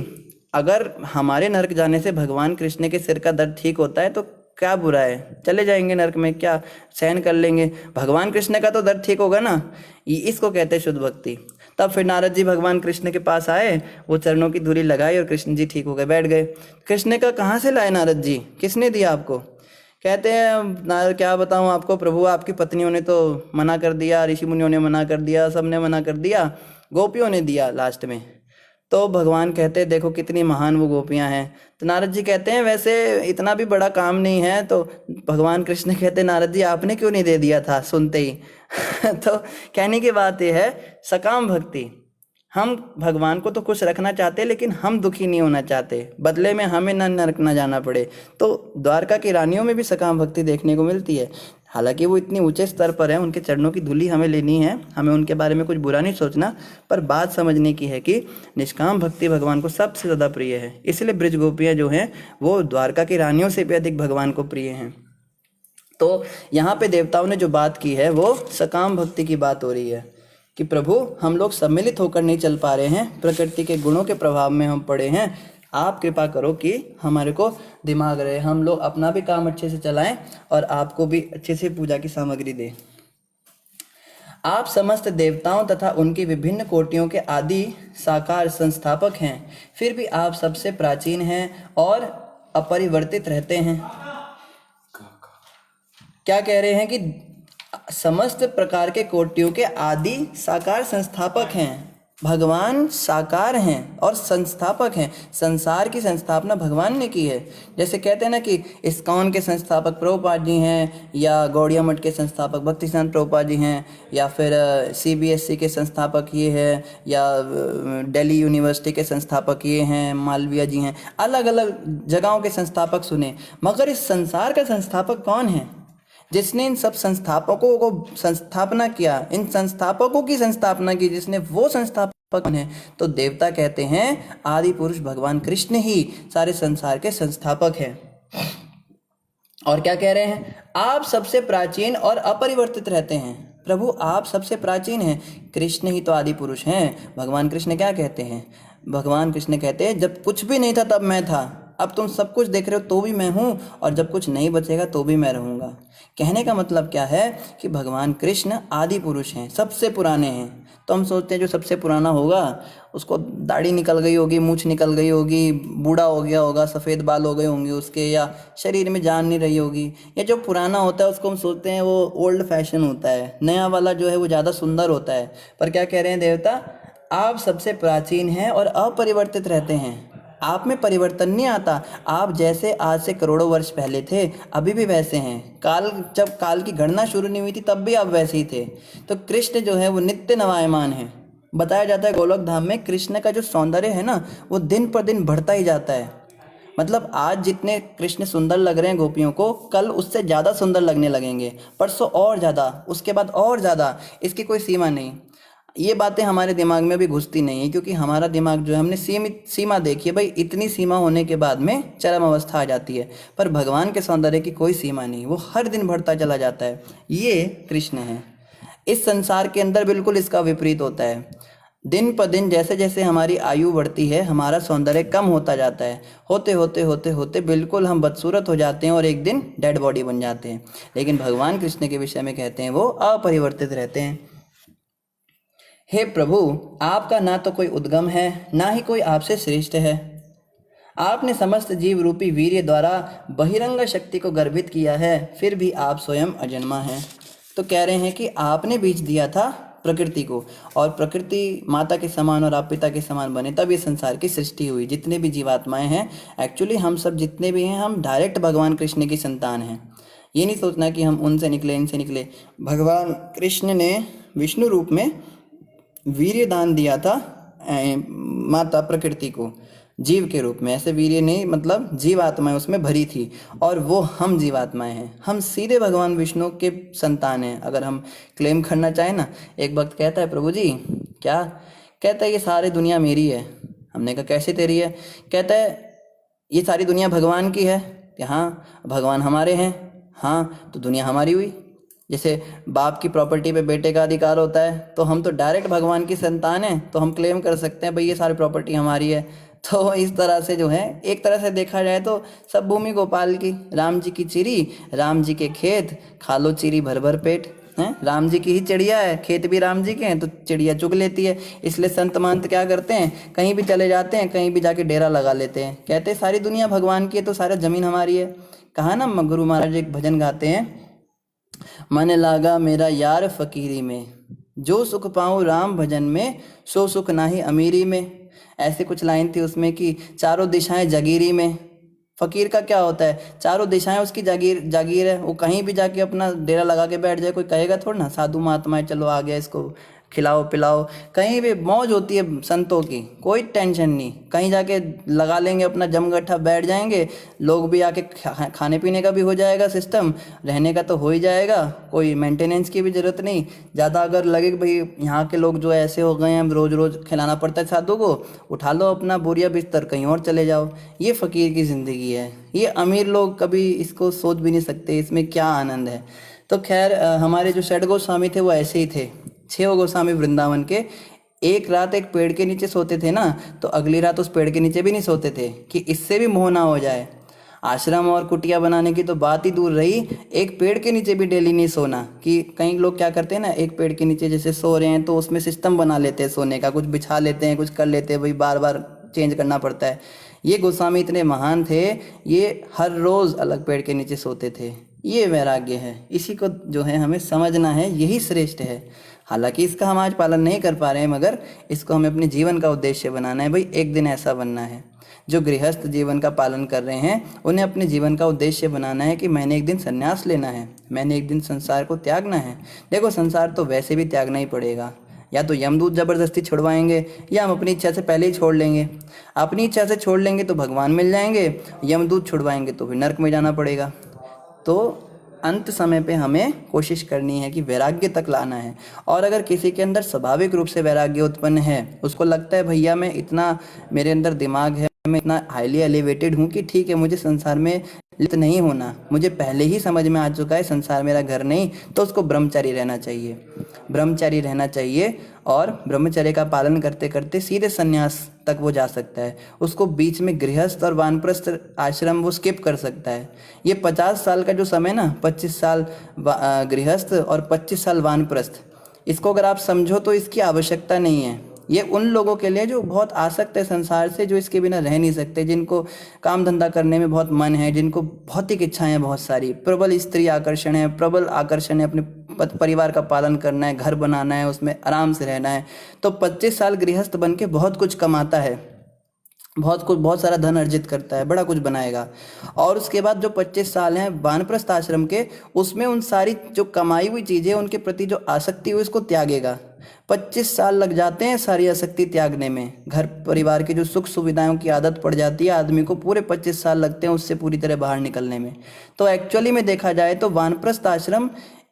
अगर हमारे नरक जाने से भगवान कृष्ण के सिर का दर्द ठीक होता है तो क्या बुरा है, चले जाएंगे नरक में, क्या सहन कर लेंगे, भगवान कृष्ण का तो दर्द ठीक होगा ना। इसको कहते हैं शुद्ध भक्ति। तब फिर नारद जी भगवान कृष्ण के पास आए, वो चरणों की धूली लगाई और कृष्ण जी ठीक हो गए, बैठ गए। कृष्ण का कहाँ से लाए नारद जी, किसने दिया आपको। कहते हैं नारद क्या बताऊँ आपको प्रभु, आपकी पत्नियों ने तो मना कर दिया, ऋषि मुनियों ने मना कर दिया, सबने मना कर दिया, गोपियों ने दिया लास्ट में। तो भगवान कहते हैं देखो कितनी महान वो गोपियां हैं। तो नारद जी कहते हैं वैसे इतना भी बड़ा काम नहीं है। तो भगवान कृष्ण कहते हैं नारद जी आपने क्यों नहीं दे दिया था सुनते ही। तो कहने की बात यह है सकाम भक्ति, हम भगवान को तो खुश रखना चाहते लेकिन हम दुखी नहीं होना चाहते, बदले में हमें नरक न जाना पड़े। तो द्वारका की रानियों में भी सकाम भक्ति देखने को मिलती है। हालांकि वो इतनी ऊंचे स्तर पर है, उनके चरणों की धूली हमें लेनी है, हमें उनके बारे में कुछ बुरा नहीं सोचना, पर बात समझने की है कि निष्काम भक्ति भगवान को सबसे ज़्यादा प्रिय है। इसलिए ब्रज गोपियाँ जो हैं वो द्वारका की रानियों से भी अधिक भगवान को प्रिय हैं। तो यहाँ पे देवताओं ने जो बात की है वो सकाम भक्ति की बात हो रही है कि प्रभु हम लोग सम्मिलित होकर नहीं चल पा रहे हैं, प्रकृति के गुणों के प्रभाव में हम पड़े हैं, आप कृपा करो कि हमारे को दिमाग रहे, हम लोग अपना भी काम अच्छे से चलाएं और आपको भी अच्छे से पूजा की सामग्री दें। आप समस्त देवताओं तथा उनकी विभिन्न कोटियों के आदि साकार संस्थापक हैं, फिर भी आप सबसे प्राचीन हैं और अपरिवर्तित रहते हैं। क्या कह रहे हैं कि समस्त प्रकार के कोटियों के आदि साकार संस्थापक हैं, भगवान साकार हैं और संस्थापक हैं। संसार की संस्थापना भगवान ने की है। जैसे कहते हैं ना कि इस्कॉन के संस्थापक प्रभुपाद जी हैं, या गौड़िया मठ के संस्थापक भक्तिसिद्धांत प्रभुपाद जी हैं, या फिर CBSE के संस्थापक ये हैं, या दिल्ली यूनिवर्सिटी के संस्थापक ये हैं, मालवीय जी हैं। अलग अलग जगहों के संस्थापक सुने, मगर इस संसार का संस्थापक कौन है, जिसने इन सब संस्थापकों को संस्थापना किया, इन संस्थापकों की संस्थापना की, जिसने वो संस्थापक है। तो देवता कहते हैं आदि पुरुष भगवान कृष्ण ही सारे संसार के संस्थापक हैं। और क्या कह रहे हैं, आप सबसे प्राचीन और अपरिवर्तित रहते हैं। प्रभु आप सबसे प्राचीन हैं, कृष्ण ही तो आदि पुरुष हैं। भगवान कृष्ण क्या कहते हैं, भगवान कृष्ण कहते हैं जब कुछ भी नहीं था तब मैं था, अब तुम सब कुछ देख रहे हो तो भी मैं हूँ, और जब कुछ नहीं बचेगा तो भी मैं रहूँगा। कहने का मतलब क्या है कि भगवान कृष्ण आदि पुरुष हैं, सबसे पुराने हैं। तो हम सोचते हैं जो सबसे पुराना होगा उसको दाढ़ी निकल गई होगी, मूछ निकल गई होगी, बूढ़ा हो गया होगा, सफ़ेद बाल हो गए होंगे उसके, या शरीर में जान नहीं रही होगी। या जो पुराना होता है उसको हम सोचते हैं वो ओल्ड फैशन होता है, नया वाला जो है वो ज़्यादा सुंदर होता है। पर क्या कह रहे हैं देवता, आप सबसे प्राचीन हैं और अपरिवर्तित रहते हैं, आप में परिवर्तन नहीं आता। आप जैसे आज से करोड़ों वर्ष पहले थे अभी भी वैसे हैं। जब काल की गणना शुरू नहीं हुई थी तब भी आप वैसे ही थे। तो कृष्ण जो है वो नित्य नवायमान है, बताया जाता है गोलोक धाम में कृष्ण का जो सौंदर्य है ना, वो दिन पर दिन बढ़ता ही जाता है। मतलब आज जितने कृष्ण सुंदर लग रहे हैं गोपियों को, कल उससे ज़्यादा सुंदर लगने लगेंगे, परसों और ज़्यादा, उसके बाद और ज़्यादा, इसकी कोई सीमा नहीं। ये बातें हमारे दिमाग में भी घुसती नहीं है, क्योंकि हमारा दिमाग जो है, हमने सीमित सीमा देखी है भाई, इतनी सीमा होने के बाद में चरम अवस्था आ जाती है। पर भगवान के सौंदर्य की कोई सीमा नहीं, वो हर दिन बढ़ता चला जाता है। ये कृष्ण है। इस संसार के अंदर बिल्कुल इसका विपरीत होता है। दिन पर दिन जैसे जैसे हमारी आयु बढ़ती है, हमारा सौंदर्य कम होता जाता है। होते होते होते होते बिल्कुल हम बदसूरत हो जाते हैं और एक दिन डेड बॉडी बन जाते हैं। लेकिन भगवान कृष्ण के विषय में कहते हैं वो अपरिवर्तित रहते हैं। हे प्रभु, आपका ना तो कोई उद्गम है, ना ही कोई आपसे श्रेष्ठ है। आपने समस्त जीव रूपी वीर्य द्वारा बहिरंग शक्ति को गर्भित किया है, फिर भी आप स्वयं अजन्मा हैं। तो कह रहे हैं कि आपने बीज दिया था प्रकृति को, और प्रकृति माता के समान और आप पिता के समान बने, तब ये संसार की सृष्टि हुई। जितने भी जीवात्माएं हैं, एक्चुअली हम सब जितने भी हैं, हम डायरेक्ट भगवान कृष्ण की संतान हैं। ये नहीं सोचना कि हम उनसे निकले, इनसे निकले। भगवान कृष्ण ने विष्णु रूप में वीर्य दान दिया था माता प्रकृति को, जीव के रूप में। ऐसे वीर्य नहीं, मतलब जीवात्माएं उसमें भरी थी, और वो हम जीवात्माएं हैं। हम सीधे भगवान विष्णु के संतान हैं, अगर हम क्लेम करना चाहें ना। एक भक्त कहता है, प्रभु जी क्या? कहता है ये सारी दुनिया मेरी है। हमने कहा कैसे तेरी है? कहता है ये सारी दुनिया भगवान की है। कि हाँ, भगवान हमारे हैं। हाँ, तो दुनिया हमारी हुई। जैसे बाप की प्रॉपर्टी पे बेटे का अधिकार होता है, तो हम तो डायरेक्ट भगवान की संतान हैं, तो हम क्लेम कर सकते हैं भाई ये सारी प्रॉपर्टी हमारी है। तो इस तरह से जो है, एक तरह से देखा जाए तो सब भूमि गोपाल की। राम जी की चिड़ी, राम जी के खेत, खा लो चिड़ी भर भर पेट। हैं, राम जी की ही चिड़िया है, खेत भी राम जी के हैं, तो चिड़िया चुग लेती है। इसलिए संत महंत क्या करते हैं, कहीं भी चले जाते हैं, कहीं भी जाके डेरा लगा लेते हैं। कहते हैं सारी दुनिया भगवान की है, तो सारा जमीन हमारी है। कहा ना, गुरु महाराज एक भजन गाते हैं, मन लागा मेरा यार फकीरी में, जो सुख पाऊँ राम भजन में, सो सुख नाही अमीरी में। ऐसे कुछ लाइन थी उसमें कि चारों दिशाएं जागीरी में। फकीर का क्या होता है, चारों दिशाएं उसकी जागीर जागीर है। वो कहीं भी जाके अपना डेरा लगा के बैठ जाए, कोई कहेगा थोड़ा ना साधु महात्मा है, चलो आ गया, इसको खिलाओ पिलाओ। कहीं भी मौज होती है संतों की, कोई टेंशन नहीं। कहीं जाके लगा लेंगे अपना जमगट्ठा, बैठ जाएंगे। लोग भी आके खाने पीने का भी हो जाएगा सिस्टम, रहने का तो हो ही जाएगा, कोई मेंटेनेंस की भी ज़रूरत नहीं ज़्यादा। अगर लगे कि भाई यहाँ के लोग जो ऐसे हो गए हैं, रोज़ रोज़ खिलाना पड़ता है साधु को, उठा लो अपना बोरिया बिस्तर, कहीं और चले जाओ। ये फ़कीर की ज़िंदगी है। ये अमीर लोग कभी इसको सोच भी नहीं सकते, इसमें क्या आनंद है। तो खैर, हमारे जो षड गोस्वामी थे वो ऐसे ही थे। 6 गोस्वामी वृंदावन के। एक रात एक पेड़ के नीचे सोते थे ना, तो अगली रात उस पेड़ के नीचे भी नहीं सोते थे, कि इससे भी मोह ना हो जाए। आश्रम और कुटिया बनाने की तो बात ही दूर रही, एक पेड़ के नीचे भी डेली नहीं सोना। कि कई लोग क्या करते हैं ना, एक पेड़ के नीचे जैसे सो रहे हैं, तो उसमें सिस्टम बना लेते हैं सोने का, कुछ बिछा लेते हैं, कुछ कर लेते हैं, भाई बार बार चेंज करना पड़ता है। ये गोस्वामी इतने महान थे, ये हर रोज़ अलग पेड़ के नीचे सोते थे। ये वैराग्य है, इसी को जो है हमें समझना है, यही श्रेष्ठ है। हालांकि इसका हम आज पालन नहीं कर पा रहे हैं, मगर इसको हमें अपने जीवन का उद्देश्य बनाना है। भाई एक दिन ऐसा बनना है। जो गृहस्थ जीवन का पालन कर रहे हैं, उन्हें अपने जीवन का उद्देश्य बनाना है कि मैंने एक दिन संन्यास लेना है, मैंने एक दिन संसार को त्यागना है। देखो, संसार तो वैसे भी त्यागना ही पड़ेगा। या तो यमदूत ज़बरदस्ती छुड़वाएंगे, या हम अपनी इच्छा से पहले ही छोड़ लेंगे। अपनी इच्छा से छोड़ लेंगे तो भगवान मिल जाएंगे, यमदूत छुड़वाएंगे तो फिर नर्क में जाना पड़ेगा। तो अंत समय पे हमें कोशिश करनी है कि वैराग्य तक लाना है। और अगर किसी के अंदर स्वाभाविक रूप से वैराग्य उत्पन्न है, उसको लगता है भैया मैं इतना, मेरे अंदर दिमाग है, मैं इतना हाईली एलिवेटेड हूँ कि ठीक है, मुझे संसार में लिप्त नहीं होना, मुझे पहले ही समझ में आ चुका है संसार मेरा घर नहीं, तो उसको ब्रह्मचारी रहना चाहिए। ब्रह्मचारी रहना चाहिए, और ब्रह्मचर्य का पालन करते करते सीधे संन्यास तक वो जा सकता है। उसको बीच में गृहस्थ और वानप्रस्थ आश्रम वो स्किप कर सकता है। ये 50 साल का जो समय ना, 25 साल गृहस्थ और 25 साल वानप्रस्थ, इसको अगर आप समझो तो इसकी आवश्यकता नहीं है। ये उन लोगों के लिए जो बहुत आसक्त है संसार से, जो इसके बिना रह नहीं सकते, जिनको काम धंधा करने में बहुत मन है, जिनको भौतिक इच्छाएं हैं बहुत सारी, प्रबल स्त्री आकर्षण है, प्रबल आकर्षण है, अपने परिवार का पालन करना है, घर बनाना है, उसमें आराम से रहना है। तो 25 साल गृहस्थ बन के बहुत कुछ कमाता है, बहुत कुछ, बहुत सारा धन अर्जित करता है, बड़ा कुछ बनाएगा। और उसके बाद जो 25 साल हैं वानप्रस्थ आश्रम के, उसमें उन सारी जो कमाई हुई चीज़ें, उनके प्रति जो आसक्ति हुई, उसको त्यागेगा। 25 साल लग जाते हैं सारी आसक्ति त्यागने में। घर परिवार की जो सुख सुविधाओं की आदत पड़ जाती है आदमी को, पूरे 25 साल लगते हैं उससे पूरी तरह बाहर निकलने में। तो एक्चुअली में देखा जाए तो वानप्रस्थ आश्रम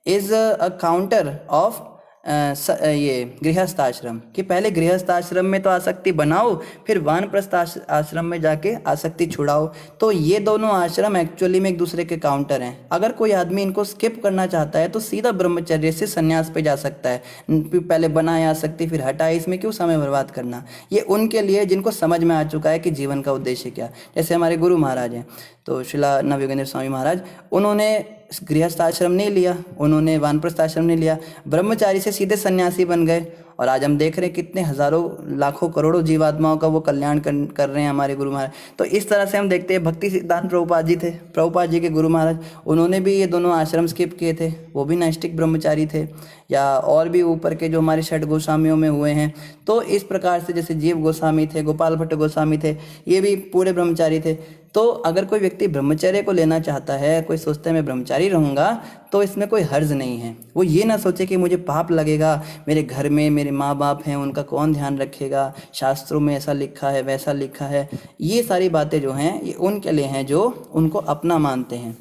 इज अ काउंटर ऑफ ये गृहस्थ आश्रम, कि पहले गृहस्थ आश्रम में तो आसक्ति बनाओ, फिर वानप्रस्थ आश्रम में जाके आसक्ति छुड़ाओ। तो ये दोनों आश्रम एक्चुअली में एक दूसरे के काउंटर हैं। अगर कोई आदमी इनको स्किप करना चाहता है तो सीधा ब्रह्मचर्य से संन्यास पे जा सकता है। पहले बनाए आसक्ति फिर हटाए, इसमें क्यों समय बर्बाद करना। ये उनके लिए जिनको समझ में आ चुका है कि जीवन का उद्देश्य क्या। जैसे हमारे गुरु महाराज हैं, तो शिला नवयोगेंद्र स्वामी महाराज, उन्होंने गृहस्थ आश्रम नहीं लिया, उन्होंने वानप्रस्थ आश्रम नहीं लिया, ब्रह्मचारी से सीधे सन्यासी बन गए। और आज हम देख रहे हैं कितने हजारों लाखों करोड़ों जीवात्माओं का वो कल्याण कर रहे हैं हमारे गुरु महाराज। तो इस तरह से हम देखते हैं भक्ति सिद्धांत प्रभुपाद जी थे, प्रभुपाद जी के गुरु महाराज, उन्होंने भी ये दोनों आश्रम स्किप किए थे, वो भी नैष्टिक ब्रह्मचारी थे। या और भी ऊपर के जो हमारे षट गोस्वामियों में हुए हैं, तो इस प्रकार से जैसे जीव गोस्वामी थे, गोपाल भट्ट गोस्वामी थे, ये भी पूरे ब्रह्मचारी थे। तो अगर कोई व्यक्ति ब्रह्मचर्य को लेना चाहता है, कोई सोचता है मैं ब्रह्मचारी रहूँगा, तो इसमें कोई हर्ज नहीं है। वो ये ना सोचे कि मुझे पाप लगेगा, मेरे घर में मेरे माँ बाप हैं, उनका कौन ध्यान रखेगा, शास्त्रों में ऐसा लिखा है वैसा लिखा है। ये सारी बातें जो हैं ये उनके लिए हैं जो उनको अपना मानते हैं।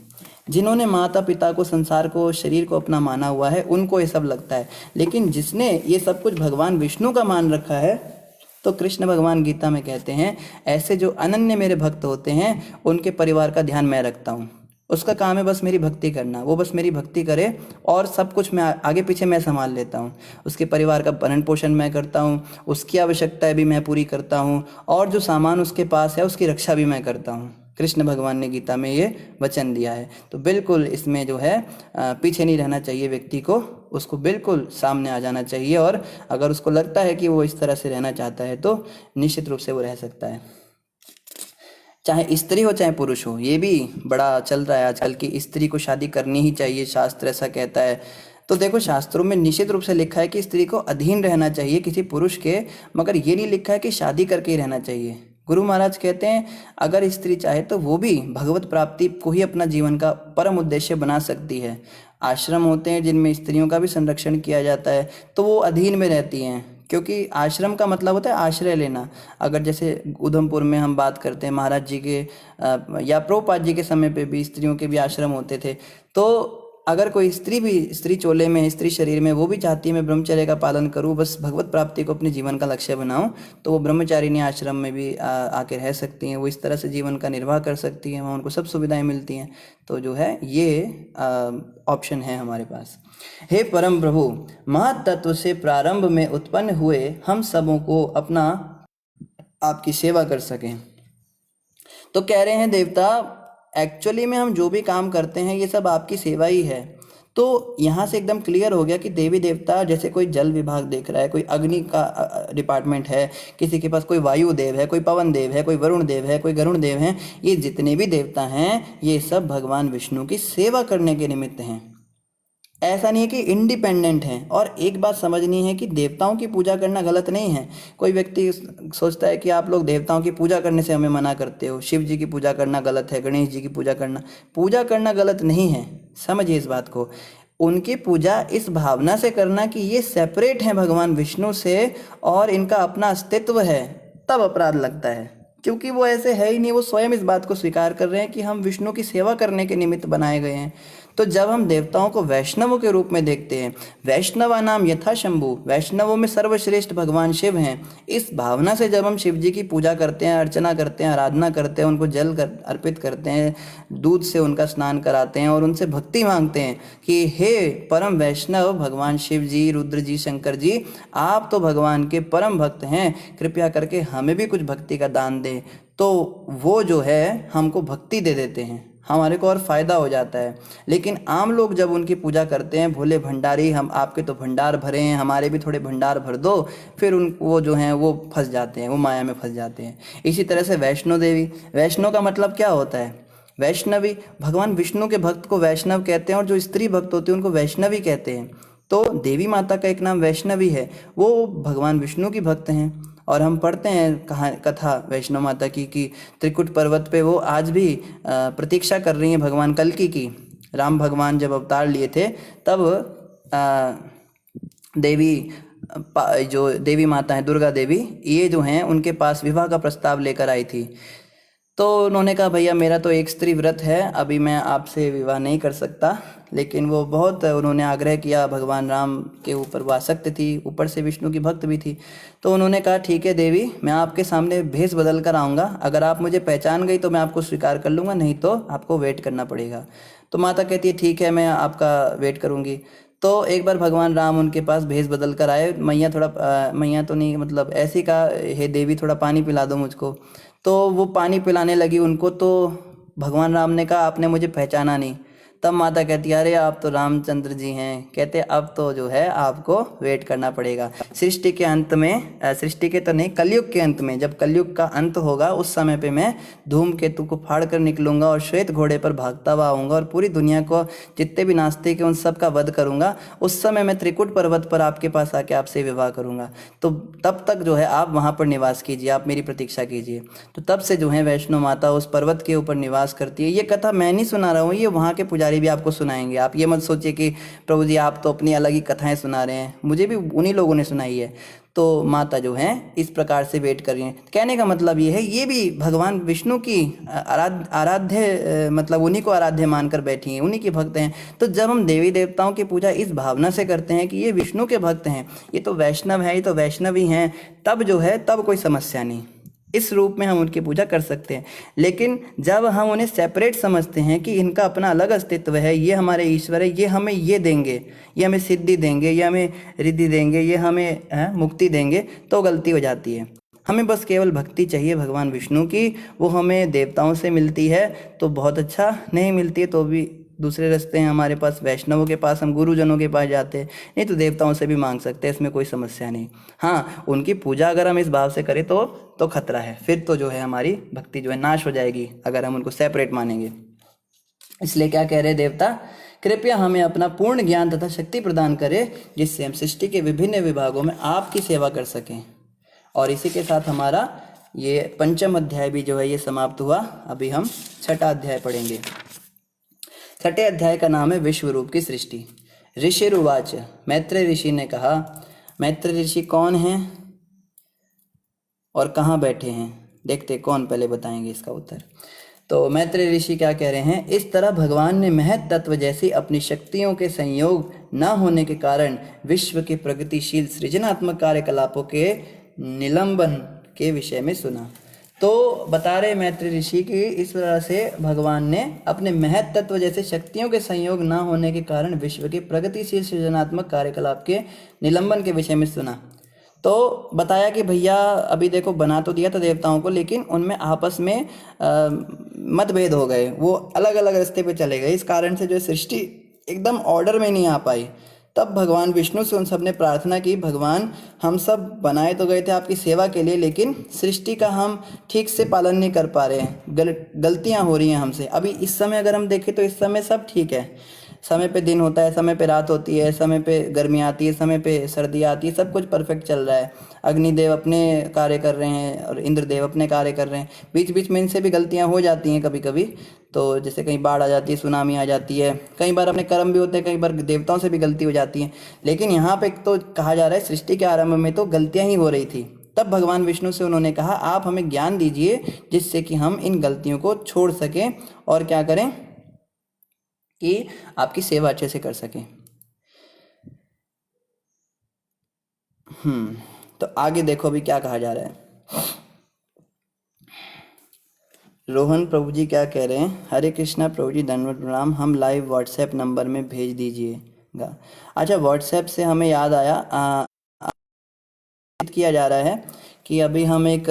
जिन्होंने माता पिता को, संसार को, शरीर को अपना माना हुआ है, उनको ये सब लगता है। लेकिन जिसने ये सब कुछ भगवान विष्णु का मान रखा है, तो कृष्ण भगवान गीता में कहते हैं ऐसे जो अनन्य मेरे भक्त होते हैं उनके परिवार का ध्यान मैं रखता हूँ। उसका काम है बस मेरी भक्ति करना, वो बस मेरी भक्ति करे और सब कुछ मैं आगे पीछे मैं संभाल लेता हूँ। उसके परिवार का भरण पोषण मैं करता हूँ, उसकी आवश्यकताएं भी मैं पूरी करता हूँ, और जो सामान उसके पास है उसकी रक्षा भी मैं करता हूँ। कृष्ण भगवान ने गीता में ये वचन दिया है। तो बिल्कुल इसमें जो है पीछे नहीं रहना चाहिए व्यक्ति को, उसको बिल्कुल सामने आ जाना चाहिए। और अगर उसको लगता है कि वो इस तरह से रहना चाहता है तो निश्चित रूप से वो रह सकता है, चाहे स्त्री हो चाहे पुरुष हो। ये भी बड़ा चल रहा है आजकल की स्त्री को शादी करनी ही चाहिए, शास्त्र ऐसा कहता है। तो देखो शास्त्रों में निश्चित रूप से लिखा है कि स्त्री को अधीन रहना चाहिए किसी पुरुष के, मगर ये नहीं लिखा है कि शादी करके ही रहना चाहिए। गुरु महाराज कहते हैं अगर स्त्री चाहे तो वो भी भगवत प्राप्ति को ही अपना जीवन का परम उद्देश्य बना सकती है। आश्रम होते हैं जिनमें स्त्रियों का भी संरक्षण किया जाता है, तो वो अधीन में रहती हैं, क्योंकि आश्रम का मतलब होता है आश्रय लेना। अगर जैसे उधमपुर में हम बात करते हैं महाराज जी के या प्रभुपाद जी के समय पे भी स्त्रियों के भी आश्रम होते थे। तो अगर कोई स्त्री भी स्त्री चोले में, स्त्री शरीर में, वो भी चाहती है मैं ब्रह्मचर्य का पालन करूं, बस भगवत प्राप्ति को अपने जीवन का लक्ष्य बनाऊं, तो वो ब्रह्मचारिणी आश्रम में भी आके रह सकती हैं। वो इस तरह से जीवन का निर्वाह कर सकती हैं, वहाँ उनको सब सुविधाएं मिलती हैं। तो जो है ये ऑप्शन है हमारे पास। हे परम प्रभु, महत्त्व से प्रारंभ में उत्पन्न हुए हम सबों को अपना आपकी सेवा कर सकें। तो कह रहे हैं देवता एक्चुअली में हम जो भी काम करते हैं ये सब आपकी सेवा ही है। तो यहाँ से एकदम क्लियर हो गया कि देवी देवता, जैसे कोई जल विभाग देख रहा है, कोई अग्नि का डिपार्टमेंट है, किसी के पास कोई वायु देव है, कोई पवन देव है, कोई वरुण देव है, कोई गरुण देव है, ये जितने भी देवता हैं ये सब भगवान विष्णु की सेवा करने के निमित्त हैं। ऐसा नहीं है कि इंडिपेंडेंट हैं। और एक बात समझनी है कि देवताओं की पूजा करना गलत नहीं है। कोई व्यक्ति सोचता है कि आप लोग देवताओं की पूजा करने से हमें मना करते हो, शिव जी की पूजा करना गलत है, गणेश जी की पूजा करना गलत नहीं है। समझिए इस बात को। उनकी पूजा इस भावना से करना कि ये सेपरेट हैं भगवान विष्णु से और इनका अपना अस्तित्व है, तब अपराध लगता है। क्योंकि वो ऐसे है ही नहीं, वो स्वयं इस बात को स्वीकार कर रहे हैं कि हम विष्णु की सेवा करने के निमित्त बनाए गए हैं। तो जब हम देवताओं को वैष्णवों के रूप में देखते हैं, वैष्णवा नाम यथा शंभु, वैष्णवों में सर्वश्रेष्ठ भगवान शिव हैं, इस भावना से जब हम शिव जी की पूजा करते हैं, अर्चना करते हैं, आराधना करते हैं, उनको जल अर्पित करते हैं, दूध से उनका स्नान कराते हैं और उनसे भक्ति मांगते हैं कि हे परम वैष्णव भगवान शिव जी, रुद्र जी, शंकर जी, आप तो भगवान के परम भक्त हैं, कृपया करके हमें भी कुछ भक्ति का दान दें। तो वो जो है हमको भक्ति दे देते हैं, हमारे को और फ़ायदा हो जाता है। लेकिन आम लोग जब उनकी पूजा करते हैं, भोले भंडारी, हम आपके तो भंडार भरे हैं, हमारे भी थोड़े भंडार भर दो, फिर वो जो हैं वो फंस जाते हैं, वो माया में फंस जाते हैं। इसी तरह से वैष्णो देवी, वैष्णो का मतलब क्या होता है? वैष्णवी, भगवान विष्णु के भक्त को वैष्णव कहते हैं और जो स्त्री भक्त होती है उनको वैष्णवी कहते हैं। तो देवी माता का एक नाम वैष्णवी है, वो भगवान विष्णु की भक्त हैं। और हम पढ़ते हैं कथा वैष्णो माता की कि त्रिकुट पर्वत पे वो आज भी प्रतीक्षा कर रही हैं भगवान कल्कि की। राम भगवान जब अवतार लिए थे तब देवी जो देवी माता हैं दुर्गा देवी, ये जो हैं उनके पास विवाह का प्रस्ताव लेकर आई थी। तो उन्होंने कहा भैया मेरा तो एक स्त्री व्रत है, अभी मैं आपसे विवाह नहीं कर सकता। लेकिन वो बहुत उन्होंने आग्रह किया, भगवान राम के ऊपर वो आसक्त थी, ऊपर से विष्णु की भक्त भी थी। तो उन्होंने कहा ठीक है देवी, मैं आपके सामने भेष बदल कर आऊँगा, अगर आप मुझे पहचान गई तो मैं आपको स्वीकार कर लूँगा, नहीं तो आपको वेट करना पड़ेगा। तो माता कहती है ठीक है, मैं आपका वेट करूँगी। तो एक बार भगवान राम उनके पास भेष बदल कर आए। मैया थोड़ा मैया तो नहीं, मतलब ऐसी कहा, हे देवी थोड़ा पानी पिला दो मुझको। तो वो पानी पिलाने लगी उनको। तो भगवान राम ने कहा आपने मुझे पहचाना नहीं। तब माता कहती है अरे आप तो रामचंद्र जी हैं। कहते अब तो जो है आपको वेट करना पड़ेगा। सृष्टि के अंत में, सृष्टि के तो नहीं, कलयुग के अंत में, जब कलयुग का अंत होगा उस समय पे मैं धूमकेतु को फाड़ कर निकलूंगा और श्वेत घोड़े पर भागता हुआ आऊँगा और पूरी दुनिया को, जितने भी नास्तिक हैं उन सब का वध करूँगा। उस समय मैं त्रिकुट पर्वत पर आपके पास आके आपसे विवाह करूँगा। तो तब तक जो है आप वहाँ पर निवास कीजिए, आप मेरी प्रतीक्षा कीजिए। तो तब से जो है वैष्णो माता उस पर्वत के ऊपर निवास करती है। ये कथा मैं नहीं सुना रहा हूँ, ये वहाँ के पुजारी भी आपको सुनाएंगे। आप ये मत सोचिए कि प्रभु जी आप तो अपनी अलग ही कथाएं सुना रहे हैं, मुझे भी उन्हीं लोगों ने सुनाई है। तो माता जो हैं इस प्रकार से वेट कर रही हैं। कहने का मतलब ये है, ये भी भगवान विष्णु की आराध्य मतलब उन्हीं को आराध्य मानकर बैठी हैं, उन्हीं के भक्त हैं। तो जब हम देवी देवताओं की पूजा इस भावना से करते हैं कि ये विष्णु के भक्त हैं, ये तो वैष्णव हैं, ये तो वैष्णवी हैं, तब जो है तब कोई समस्या नहीं, इस रूप में हम उनकी पूजा कर सकते हैं। लेकिन जब हम उन्हें सेपरेट समझते हैं कि इनका अपना अलग अस्तित्व है, ये हमारे ईश्वर है, ये हमें ये देंगे, ये हमें सिद्धि देंगे, ये हमें रिद्धि देंगे, ये हमें मुक्ति देंगे, तो गलती हो जाती है। हमें बस केवल भक्ति चाहिए भगवान विष्णु की, वो हमें देवताओं से मिलती है तो बहुत अच्छा, नहीं मिलती है तो भी दूसरे रास्ते हैं हमारे पास, वैष्णवों के पास, हम गुरुजनों के पास जाते हैं, नहीं तो देवताओं से भी मांग सकते हैं, इसमें कोई समस्या नहीं। हाँ, उनकी पूजा अगर हम इस भाव से करें तो खतरा है, फिर तो जो है हमारी भक्ति जो है नाश हो जाएगी अगर हम उनको सेपरेट मानेंगे। इसलिए क्या कह रहे देवता, कृपया हमें अपना पूर्ण ज्ञान तथा शक्ति प्रदान करें, जिससे हम सृष्टि के विभिन्न विभागों में आपकी सेवा कर सकें। और इसी के साथ हमारा ये पंचम अध्याय भी जो है ये समाप्त हुआ। अभी हम छठा अध्याय पढ़ेंगे। छठे अध्याय का नाम है विश्व रूप की सृष्टि। ऋषिरुवाच, मैत्रेय ऋषि ने कहा। मैत्रेय ऋषि कौन हैं और कहाँ बैठे हैं, देखते कौन पहले बताएंगे इसका उत्तर। तो मैत्रेय ऋषि क्या कह रहे हैं, इस तरह भगवान ने महत तत्व जैसी अपनी शक्तियों के संयोग न होने के कारण विश्व के प्रगतिशील सृजनात्मक कार्यकलापों के निलंबन के विषय में सुना। तो बता रहे मैत्रेय ऋषि की इस तरह से भगवान ने अपने महत तत्व जैसे शक्तियों के संयोग न होने के कारण विश्व के प्रगतिशील सृजनात्मक कार्यकलाप के निलंबन के विषय में सुना। तो बताया कि भैया अभी देखो बना तो दिया था देवताओं को, लेकिन उनमें आपस में मतभेद हो गए, वो अलग अलग रास्ते पे चले गए, इस कारण से जो सृष्टि एकदम ऑर्डर में नहीं आ पाई। तब भगवान विष्णु से उन सब ने प्रार्थना की, भगवान हम सब बनाए तो गए थे आपकी सेवा के लिए, लेकिन सृष्टि का हम ठीक से पालन नहीं कर पा रहे हैं, गलतियां हो रही हैं हमसे। अभी इस समय अगर हम देखें तो इस समय सब ठीक है, समय पे दिन होता है, समय पे रात होती है, समय पे गर्मी आती है, समय पे सर्दी आती है, सब कुछ परफेक्ट चल रहा है। अग्निदेव अपने कार्य कर रहे हैं और इंद्रदेव अपने कार्य कर रहे हैं। बीच बीच में इनसे भी गलतियां हो जाती हैं कभी कभी, तो जैसे कहीं बाढ़ आ जाती है, सुनामी आ जाती है, कई बार अपने कर्म भी होते हैं, कई बार देवताओं से भी गलती हो जाती है। लेकिन यहाँ पे तो कहा जा रहा है सृष्टि के आरंभ में तो गलतियाँ ही हो रही थी। तब भगवान विष्णु से उन्होंने कहा आप हमें ज्ञान दीजिए जिससे कि हम इन गलतियों को छोड़ सकें और क्या करें कि आपकी सेवा अच्छे से कर सकें। तो आगे देखो अभी क्या कहा जा रहा है। रोहन प्रभु जी क्या कह रहे हैं, हरे कृष्णा प्रभु जी धन्यवाद प्रणाम, हम लाइव व्हाट्सएप नंबर में भेज दीजिएगा। अच्छा, व्हाट्सएप से हमें याद आया किया जा रहा है कि अभी हम एक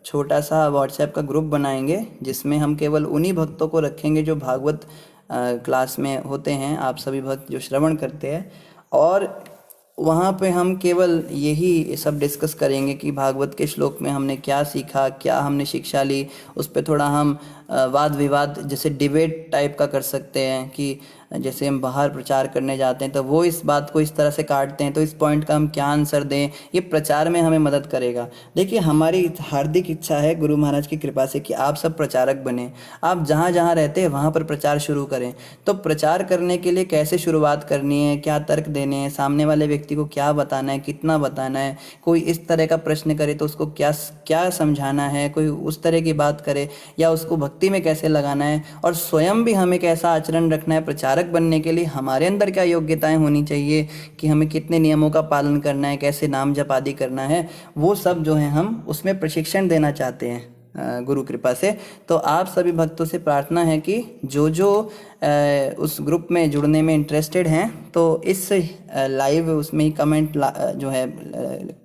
छोटा सा व्हाट्सएप का ग्रुप बनाएंगे जिसमें हम केवल उन्हीं भक्तों को रखेंगे जो भागवत क्लास में होते हैं, आप सभी भक्त जो श्रवण करते हैं, और वहाँ पे हम केवल यही सब डिस्कस करेंगे कि भागवत के श्लोक में हमने क्या सीखा, क्या हमने शिक्षा ली, उस पर थोड़ा हम वाद विवाद जैसे डिबेट टाइप का कर सकते हैं कि जैसे हम बाहर प्रचार करने जाते हैं तो वो इस बात को इस तरह से काटते हैं, तो इस पॉइंट का हम क्या आंसर दें, ये प्रचार में हमें मदद करेगा। देखिए हमारी हार्दिक इच्छा है गुरु महाराज की कृपा से कि आप सब प्रचारक बने, आप जहाँ जहाँ रहते हैं वहाँ पर प्रचार शुरू करें। तो प्रचार करने के लिए कैसे शुरुआत करनी है, क्या तर्क देने हैं, सामने वाले व्यक्ति को क्या बताना है, कितना बताना है, कोई इस तरह का प्रश्न करे तो उसको क्या क्या समझाना है, कोई उस तरह की बात करे या उसको भक्ति में कैसे लगाना है, और स्वयं भी हमें कैसा आचरण रखना है प्रचारक बनने के लिए, हमारे अंदर क्या योग्यताएं होनी चाहिए कि हमें कितने नियमों का पालन करना है, कैसे नाम जप आदि करना है, वो सब जो है हम उसमें प्रशिक्षण देना चाहते हैं गुरु कृपा से। तो आप सभी भक्तों से प्रार्थना है कि जो जो उस ग्रुप में जुड़ने में इंटरेस्टेड हैं तो इस लाइव उसमें ही कमेंट जो है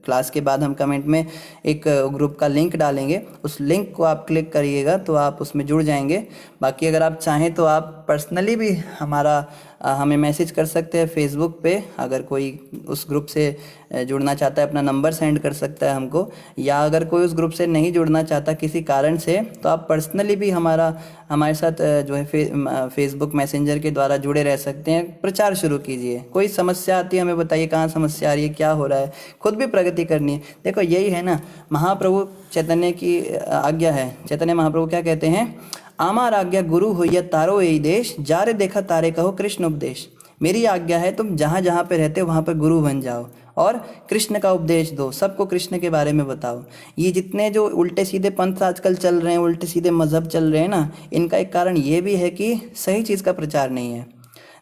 क्लास के बाद हम कमेंट में एक ग्रुप का लिंक डालेंगे, उस लिंक को आप क्लिक करिएगा तो आप उसमें जुड़ जाएंगे। बाकी अगर आप चाहें तो आप पर्सनली भी हमें मैसेज कर सकते हैं फेसबुक पे, अगर कोई उस ग्रुप से जुड़ना चाहता है अपना नंबर सेंड कर सकता है हमको, या अगर कोई उस ग्रुप से नहीं जुड़ना चाहता किसी कारण से तो आप पर्सनली भी हमारे साथ जो है फेसबुक मैसेंजर के द्वारा जुड़े रह सकते हैं। प्रचार शुरू कीजिए, कोई समस्या आती है हमें बताइए कहाँ समस्या आ रही है, क्या हो रहा है, खुद भी प्रगति करनी है। देखो यही है ना, महाप्रभु चैतन्य की आज्ञा है। चैतन्य महाप्रभु क्या कहते हैं, आमार आज्ञा गुरु होइया तारो यही देश, जारे देखा तारे कहो कृष्ण उपदेश। मेरी आज्ञा है तुम जहाँ जहाँ पे रहते हो वहाँ पर गुरु बन जाओ और कृष्ण का उपदेश दो, सबको कृष्ण के बारे में बताओ। ये जितने जो उल्टे सीधे पंथ आजकल चल रहे हैं, उल्टे सीधे मजहब चल रहे हैं ना, इनका एक कारण ये भी है कि सही चीज़ का प्रचार नहीं है।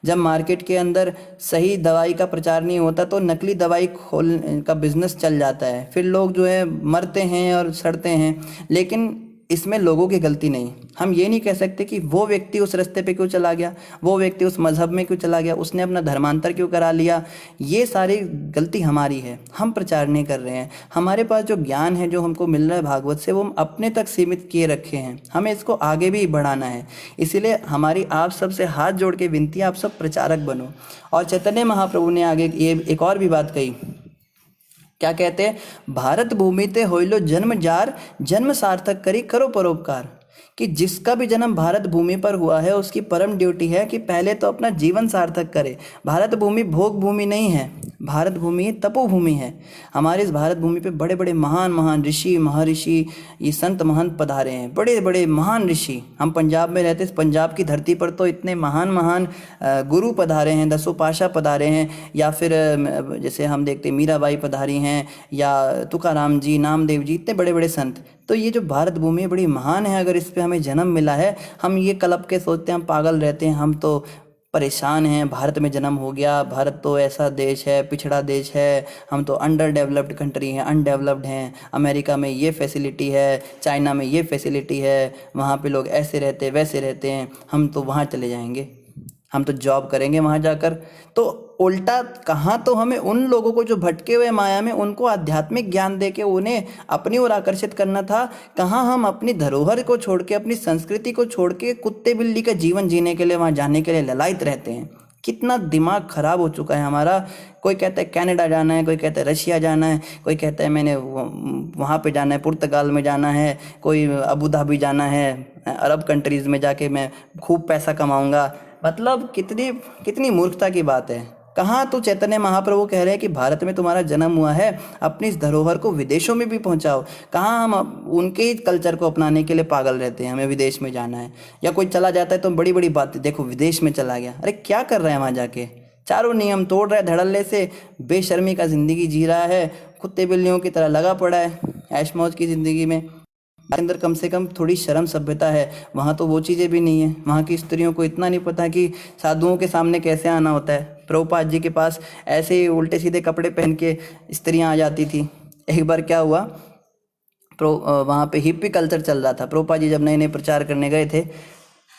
जब मार्केट के अंदर सही दवाई का प्रचार नहीं होता तो नकली दवाई खोल का बिजनेस चल जाता है, फिर लोग जो है मरते हैं और सड़ते हैं। लेकिन इसमें लोगों की गलती नहीं, हम ये नहीं कह सकते कि वो व्यक्ति उस रास्ते पे क्यों चला गया, वो व्यक्ति उस मजहब में क्यों चला गया, उसने अपना धर्मांतर क्यों करा लिया। ये सारी गलती हमारी है, हम प्रचार नहीं कर रहे हैं। हमारे पास जो ज्ञान है जो हमको मिल रहा है भागवत से, वो हम अपने तक सीमित किए रखे हैं, हमें इसको आगे भी बढ़ाना है। इसीलिए हमारी आप सब से हाथ जोड़ के विनती है, आप सब प्रचारक बनो। और चैतन्य महाप्रभु ने आगे ये एक और भी बात कही, क्या कहते हैं, भारत भूमि ते होइलो जन्म जार, जन्म सार्थक करी करो परोपकार। कि जिसका भी जन्म भारत भूमि पर हुआ है उसकी परम ड्यूटी है कि पहले तो अपना जीवन सार्थक करे। भारत भूमि भोग भूमि नहीं है, भारत भूमि तपोभूमि है। हमारे इस भारत भूमि पे बड़े बड़े महान महान ऋषि महर्षि, ये संत महंत पधारे हैं, बड़े बड़े महान ऋषि। हम पंजाब में रहते, पंजाब की धरती पर तो इतने महान महान गुरु पधारे हैं, दसों पाशाह पधारे हैं, या फिर जैसे हम देखते मीराबाई पधारी हैं, या तुकाराम जी, नामदेव जी, इतने बड़े बड़े संत। तो ये जो भारत भूमि बड़ी महान है, अगर इस पे हमें जन्म मिला है, हम ये कलप के सोचते हैं, हम पागल रहते हैं, हम तो परेशान हैं, भारत में जन्म हो गया, भारत तो ऐसा देश है, पिछड़ा देश है, हम तो अंडर डेवलप्ड कंट्री हैं, अनडेवलप्ड हैं, अमेरिका में ये फैसिलिटी है, चाइना में ये फैसिलिटी है, वहाँ पे लोग ऐसे रहते वैसे रहते हैं, हम तो वहाँ चले जाएंगे, हम तो जॉब करेंगे वहाँ जाकर। तो उल्टा कहाँ तो हमें उन लोगों को जो भटके हुए माया में, उनको आध्यात्मिक ज्ञान दे के उन्हें अपनी ओर आकर्षित करना था, कहाँ हम अपनी धरोहर को छोड़ के, अपनी संस्कृति को छोड़ के कुत्ते बिल्ली का जीवन जीने के लिए वहाँ जाने के लिए ललायत रहते हैं। कितना दिमाग खराब हो चुका है हमारा। कोई कहता है कनाडा जाना है, कोई कहता है रशिया जाना है, कोई कहता है मैंने वहाँ पे जाना है, पुर्तगाल में जाना है, कोई अबू धाबी जाना है, अरब कंट्रीज़ में जाके मैं खूब पैसा कमाऊँगा। मतलब कितनी मूर्खता की बात है। कहाँ तो चैतन्य महाप्रभु कह रहे हैं कि भारत में तुम्हारा जन्म हुआ है, अपनी इस धरोहर को विदेशों में भी पहुँचाओ। कहाँ हम उनके ही कल्चर को अपनाने के लिए पागल रहते हैं, हमें विदेश में जाना है। या कोई चला जाता है तो बड़ी बड़ी बात, देखो विदेश में चला गया, अरे क्या कर रहा है वहाँ जाके, चारों नियम तोड़ रहा है, धड़ल्ले से बेशर्मी का ज़िंदगी जी रहा है, कुत्ते बिल्लियों की तरह लगा पड़ा है ऐश मौज की ज़िंदगी में। अंदर कम से कम थोड़ी शर्म सभ्यता है, वहाँ तो वो चीज़ें भी नहीं है। वहाँ की स्त्रियों को इतना नहीं पता कि साधुओं के सामने कैसे आना होता है। प्रभुपाद जी के पास ऐसे ही उल्टे सीधे कपड़े पहन के स्त्रियाँ आ जाती थी। एक बार क्या हुआ, वहाँ पे हिप्पी कल्चर चल रहा था। प्रभुपाद जी जब नए नए प्रचार करने गए थे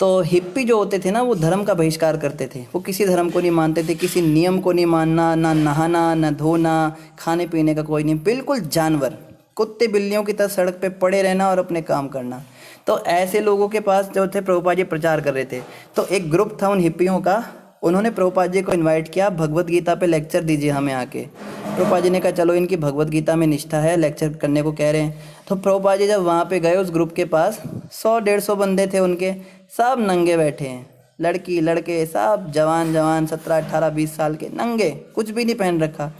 तो हिप्पी जो होते थे ना, वो धर्म का बहिष्कार करते थे। वो किसी धर्म को नहीं मानते थे, किसी नियम को नहीं मानना, ना नहाना, ना धोना, खाने पीने का कोई नहीं, बिल्कुल जानवर, कुत्ते बिल्लियों की तरह सड़क पे पड़े रहना और अपने काम करना। तो ऐसे लोगों के पास जो थे प्रभुपाद जी प्रचार कर रहे थे, तो एक ग्रुप था उन हिप्पियों का, उन्होंने प्रभुपाद जी को इनवाइट किया, भगवत गीता पे लेक्चर दीजिए हमें आके। प्रभुपाद जी ने कहा चलो इनकी भगवत गीता में निष्ठा है, लेक्चर करने को कह रहे हैं। तो प्रभुपाद जी जब वहाँ पे गए उस ग्रुप के पास, 100-150 बंदे थे उनके, सब नंगे बैठे हैं, लड़की लड़के सब जवान जवान 17 18 20 साल के, नंगे, कुछ भी नहीं पहन रखा।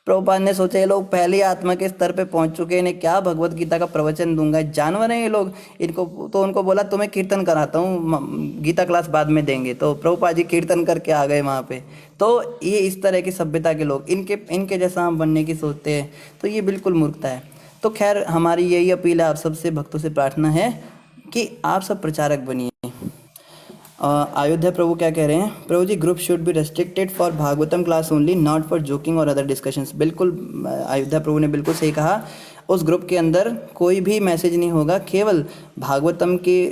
प्रभुपाद ने सोचा ये लोग पहली आत्मा के स्तर पे पहुंच चुके हैं, इन्हें क्या भगवत गीता का प्रवचन दूंगा, जानवर हैं ये लोग। इनको तो उनको बोला तुम्हें कीर्तन कराता हूँ, गीता क्लास बाद में देंगे। तो प्रभुपाद जी कीर्तन करके आ गए वहाँ पे। तो ये इस तरह की सभ्यता के लोग, इनके जैसा हम बनने की सोचते हैं, तो ये बिल्कुल मूर्खता है। तो खैर हमारी यही अपील है, आप सबसे भक्तों से प्रार्थना है कि आप सब प्रचारक बनिए। अयोध्या प्रभु क्या कह रहे हैं, Prabhu ji group should be restricted for Bhagavatam class only, not for joking और अदर डिस्कशंस। बिल्कुल अयोध्या प्रभु ने बिल्कुल सही कहा, उस ग्रुप के अंदर कोई भी मैसेज नहीं होगा, केवल भागवतम के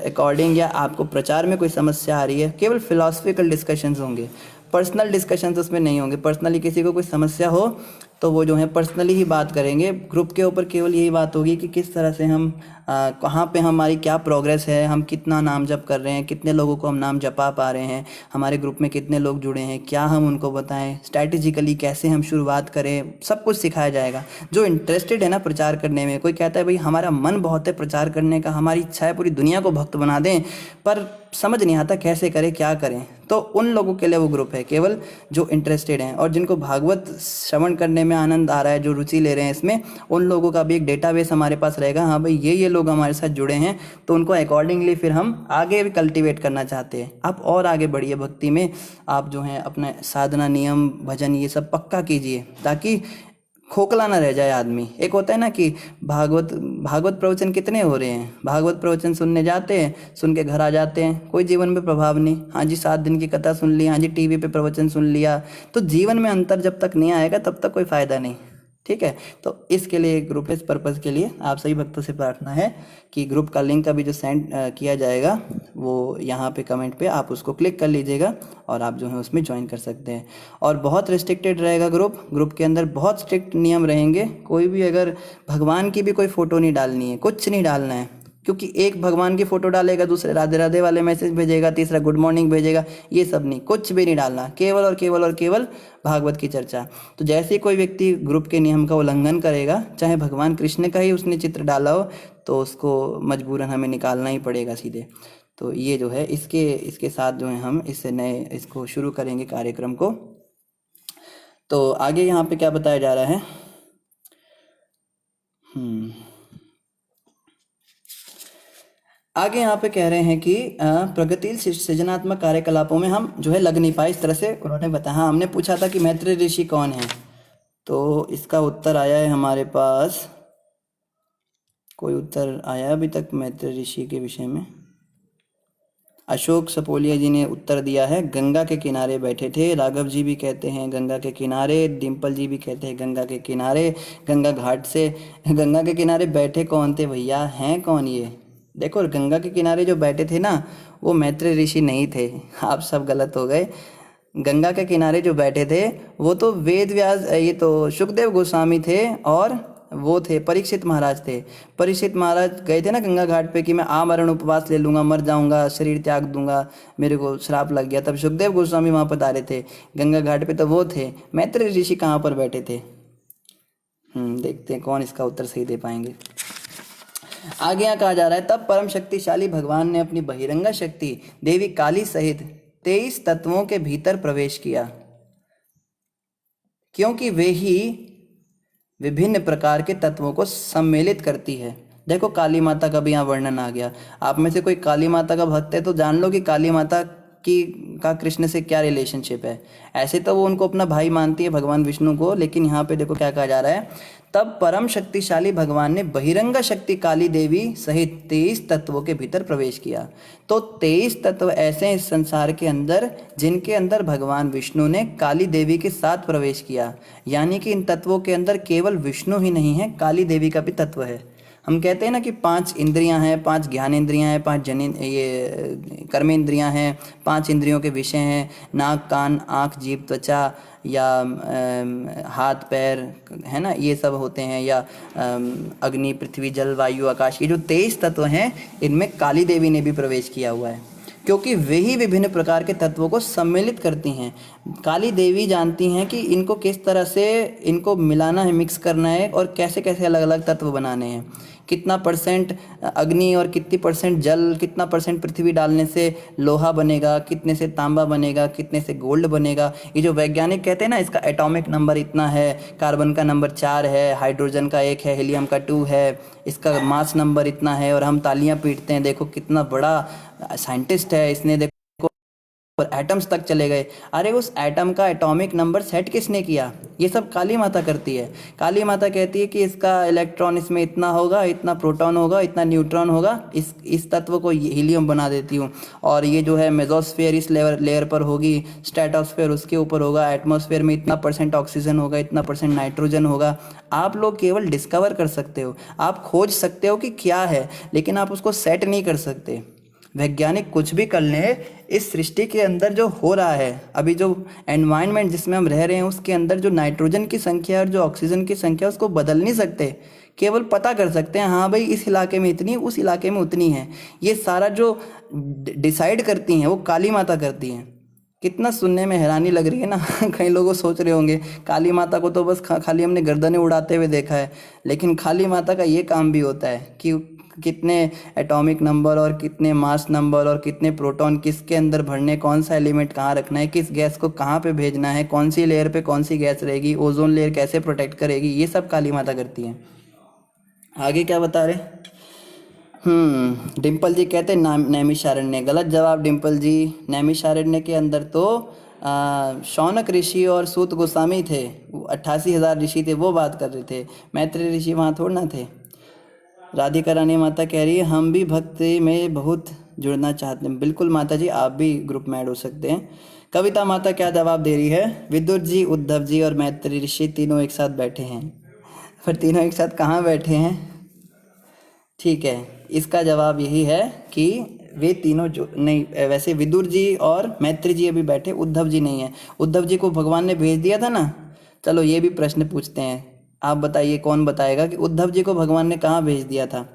अकॉर्डिंग, या आपको प्रचार में कोई समस्या आ रही है, केवल फिलोसफिकल डिस्कशंस होंगे, पर्सनल डिस्कशंस उसमें नहीं होंगे। पर्सनली किसी को कोई समस्या हो तो वो जो है पर्सनली ही बात करेंगे। ग्रुप के ऊपर केवल यही बात होगी कि किस तरह से हम कहाँ पे हमारी क्या प्रोग्रेस है, हम कितना नाम जप कर रहे हैं, कितने लोगों को हम नाम जपा पा रहे हैं, हमारे ग्रुप में कितने लोग जुड़े हैं, क्या हम उनको बताएं, स्ट्रैटेजिकली कैसे हम शुरुआत करें, सब कुछ सिखाया जाएगा। जो इंटरेस्टेड है ना प्रचार करने में, कोई कहता है भाई हमारा मन बहुत है प्रचार करने का, हमारी इच्छा है पूरी दुनिया को भक्त बना दें, पर समझ नहीं आता कैसे करें क्या करें, तो उन लोगों के लिए वो ग्रुप है, केवल जो इंटरेस्टेड हैं और जिनको भागवत श्रवण करने में आनंद आ रहा है, जो रुचि ले रहे हैं इसमें, उन लोगों का भी एक डेटाबेस हमारे पास रहेगा। हाँ भाई ये लोग हमारे साथ जुड़े हैं, तो उनको अकॉर्डिंगली फिर हम आगे भी कल्टीवेट करना चाहते हैं। आप और आगे बढ़िए भक्ति में, आप जो हैं अपने साधना, नियम, भजन ये सब पक्का कीजिए, ताकि खोखला ना रह जाए आदमी। एक होता है ना कि भागवत प्रवचन कितने हो रहे हैं, भागवत प्रवचन सुनने जाते हैं, सुन के घर आ जाते हैं, कोई जीवन में प्रभाव नहीं। हाँ जी 7 दिन की कथा सुन ली, हाँ जी टीवी पे प्रवचन सुन लिया, तो जीवन में अंतर जब तक नहीं आएगा तब तक कोई फ़ायदा नहीं। ठीक है, तो इसके लिए ग्रुप, इस पर्पज़ के लिए आप सभी भक्तों से प्रार्थना है कि ग्रुप का लिंक अभी जो सेंड किया जाएगा वो यहाँ पे कमेंट पे आप उसको क्लिक कर लीजिएगा और आप जो है उसमें ज्वाइन कर सकते हैं। और बहुत रिस्ट्रिक्टेड रहेगा ग्रुप के अंदर बहुत स्ट्रिक्ट नियम रहेंगे। कोई भी अगर भगवान की भी कोई फ़ोटो नहीं डालनी है, कुछ नहीं डालना है, क्योंकि एक भगवान की फ़ोटो डालेगा, दूसरे राधे राधे वाले मैसेज भेजेगा, तीसरा गुड मॉर्निंग भेजेगा, ये सब नहीं, कुछ भी नहीं डालना, केवल और केवल और केवल भागवत की चर्चा। तो जैसे ही कोई व्यक्ति ग्रुप के नियम का उल्लंघन करेगा, चाहे भगवान कृष्ण का ही उसने चित्र डाला हो, तो उसको मजबूरन हमें निकालना ही पड़ेगा सीधे। तो ये जो है इसके साथ जो है हम इसको शुरू करेंगे कार्यक्रम को। तो आगे यहाँ पे क्या बताया जा रहा है, आगे यहाँ पे कह रहे हैं कि प्रगतिशील सृजनात्मक कार्यकलापों में हम जो है लग नहीं पाए, इस तरह से उन्होंने बताया। हाँ, हमने पूछा था कि मैत्रेय ऋषि कौन है, तो इसका उत्तर आया है हमारे पास, कोई उत्तर आया अभी तक मैत्रेय ऋषि के विषय में? अशोक सपोलिया जी ने उत्तर दिया है, गंगा के किनारे बैठे थे। राघव जी भी कहते हैं गंगा के किनारे, डिम्पल जी भी कहते हैं गंगा के किनारे, गंगा घाट से। गंगा के किनारे बैठे कौन थे भैया, हैं कौन ये? देखो गंगा के किनारे जो बैठे थे ना, वो मैत्रेय ऋषि नहीं थे, आप सब गलत हो गए। गंगा के किनारे जो बैठे थे वो तो वेद व्यास, ये तो सुखदेव गोस्वामी थे, और वो थे परीक्षित महाराज थे। परीक्षित महाराज गए थे ना गंगा घाट पे कि मैं आमरण उपवास ले लूँगा, मर जाऊँगा, शरीर त्याग दूंगा, मेरे को श्राप लग गया, तब सुखदेव गोस्वामी वहाँ पर रहे थे गंगा घाट पे, तो वो थे। मैत्रेय ऋषि कहाँ पर बैठे थे? देखते हैं कौन इसका उत्तर सही दे पाएंगे। आगे यहाँ कहा जा रहा है, तब परम शक्तिशाली भगवान ने अपनी बहिरंगा शक्ति देवी काली सहित 23 तत्वों के भीतर प्रवेश किया, क्योंकि वे ही विभिन्न प्रकार के तत्वों को सम्मिलित करती है। देखो काली माता का भी यहाँ वर्णन आ गया। आप में से कोई काली माता का भक्त है तो जान लो कि काली माता का कृष्ण से क्या रिलेशनशिप है। ऐसे तो वो उनको अपना भाई मानती है भगवान विष्णु को, लेकिन यहाँ पे देखो क्या कहा जा रहा है, तब परम शक्तिशाली भगवान ने बहिरंगा शक्ति काली देवी सहित 23 तत्वों के भीतर प्रवेश किया। तो 23 तत्व ऐसे हैं इस संसार के अंदर जिनके अंदर भगवान विष्णु ने काली देवी के साथ प्रवेश किया। यानी कि इन तत्वों के अंदर केवल विष्णु ही नहीं है, काली देवी का भी तत्व है। हम कहते हैं ना कि 5 इंद्रियां हैं, 5 ज्ञानेंद्रियां हैं, 5 कर्मेंद्रियां हैं, 5 इंद्रियों के विषय हैं, नाक, कान, आँख, जीभ, त्वचा, या हाथ पैर, है ना, ये सब होते हैं, या अग्नि, पृथ्वी, जल, वायु, आकाश, ये जो 23 तत्व हैं इनमें काली देवी ने भी प्रवेश किया हुआ है, क्योंकि वे ही विभिन्न प्रकार के तत्वों को सम्मिलित करती हैं। काली देवी जानती हैं कि इनको किस तरह से इनको मिलाना है, मिक्स करना है, और कैसे कैसे अलग अलग तत्व बनाने हैं। कितना परसेंट अग्नि और कितनी परसेंट जल, कितना परसेंट पृथ्वी डालने से लोहा बनेगा, कितने से तांबा बनेगा, कितने से गोल्ड बनेगा। ये जो वैज्ञानिक कहते हैं ना, इसका एटॉमिक नंबर इतना है, कार्बन का नंबर 4 है, हाइड्रोजन का 1 है, हीलियम का 2 है, इसका मास नंबर इतना है, और हम तालियां पीटते हैं, देखो कितना बड़ा साइंटिस्ट है इसने, देखो और एटम्स तक चले गए। अरे उस एटम का एटॉमिक नंबर सेट किसने किया? ये सब काली माता करती है। काली माता कहती है कि इसका इलेक्ट्रॉन इसमें इतना होगा, इतना प्रोटॉन होगा, इतना न्यूट्रॉन होगा, इस तत्व को हीलियम बना देती हूँ। और ये जो है मेसोस्फीयर इस लेयर पर होगी, स्ट्रेटोस्फीयर उसके ऊपर होगा, एटमॉस्फेयर में इतना परसेंट ऑक्सीजन होगा, इतना परसेंट नाइट्रोजन होगा। आप लोग केवल डिस्कवर कर सकते हो, आप खोज सकते हो कि क्या है, लेकिन आप उसको सेट नहीं कर सकते। वैज्ञानिक कुछ भी कर लें, इस सृष्टि के अंदर जो हो रहा है, अभी जो एनवायरनमेंट जिसमें हम रह रहे हैं, उसके अंदर जो नाइट्रोजन की संख्या और जो ऑक्सीजन की संख्या, उसको बदल नहीं सकते, केवल पता कर सकते हैं हाँ भाई इस इलाके में इतनी, उस इलाके में उतनी है। ये सारा जो डिसाइड करती हैं वो काली माता करती हैं। कितना सुनने में हैरानी लग रही है ना। कई लोग सोच रहे होंगे काली माता को तो बस खाली हमने गर्दनें उड़ाते हुए देखा है, लेकिन काली माता का ये काम भी होता है कि कितने एटॉमिक नंबर और कितने मास नंबर और कितने प्रोटॉन किसके अंदर भरने, कौन सा एलिमेंट कहाँ रखना है, किस गैस को कहाँ पे भेजना है, कौन सी लेयर पे कौन सी गैस रहेगी, ओजोन लेयर कैसे प्रोटेक्ट करेगी, ये सब काली माता करती हैं। आगे क्या बता रहे? डिम्पल जी कहते हैं नैमिषारण्य। गलत जवाब डिम्पल जी। नैमिषारण्य के अंदर तो शौनक ऋषि और सूत गोस्वामी थे, 88,000 ऋषि थे, वो बात कर रहे थे। मैत्री ऋषि वहाँ थोड़ा ना थे। राधिका रानी माता कह रही है हम भी भक्ति में बहुत जुड़ना चाहते हैं। बिल्कुल माता जी, आप भी ग्रुप में ऐड हो सकते हैं। कविता माता क्या जवाब दे रही है? विदुर जी, उद्धव जी और मैत्री ऋषि तीनों एक साथ बैठे हैं। पर तीनों एक साथ कहाँ बैठे हैं? ठीक है, इसका जवाब यही है कि वे तीनों जो नहीं, वैसे विदुर जी और मैत्री जी अभी बैठे, उद्धव जी नहीं है। उद्धव जी को भगवान ने भेज दिया था ना। चलो ये भी प्रश्न पूछते हैं, आप बताइए कौन बताएगा कि उद्धव जी को भगवान ने कहाँ भेज दिया था?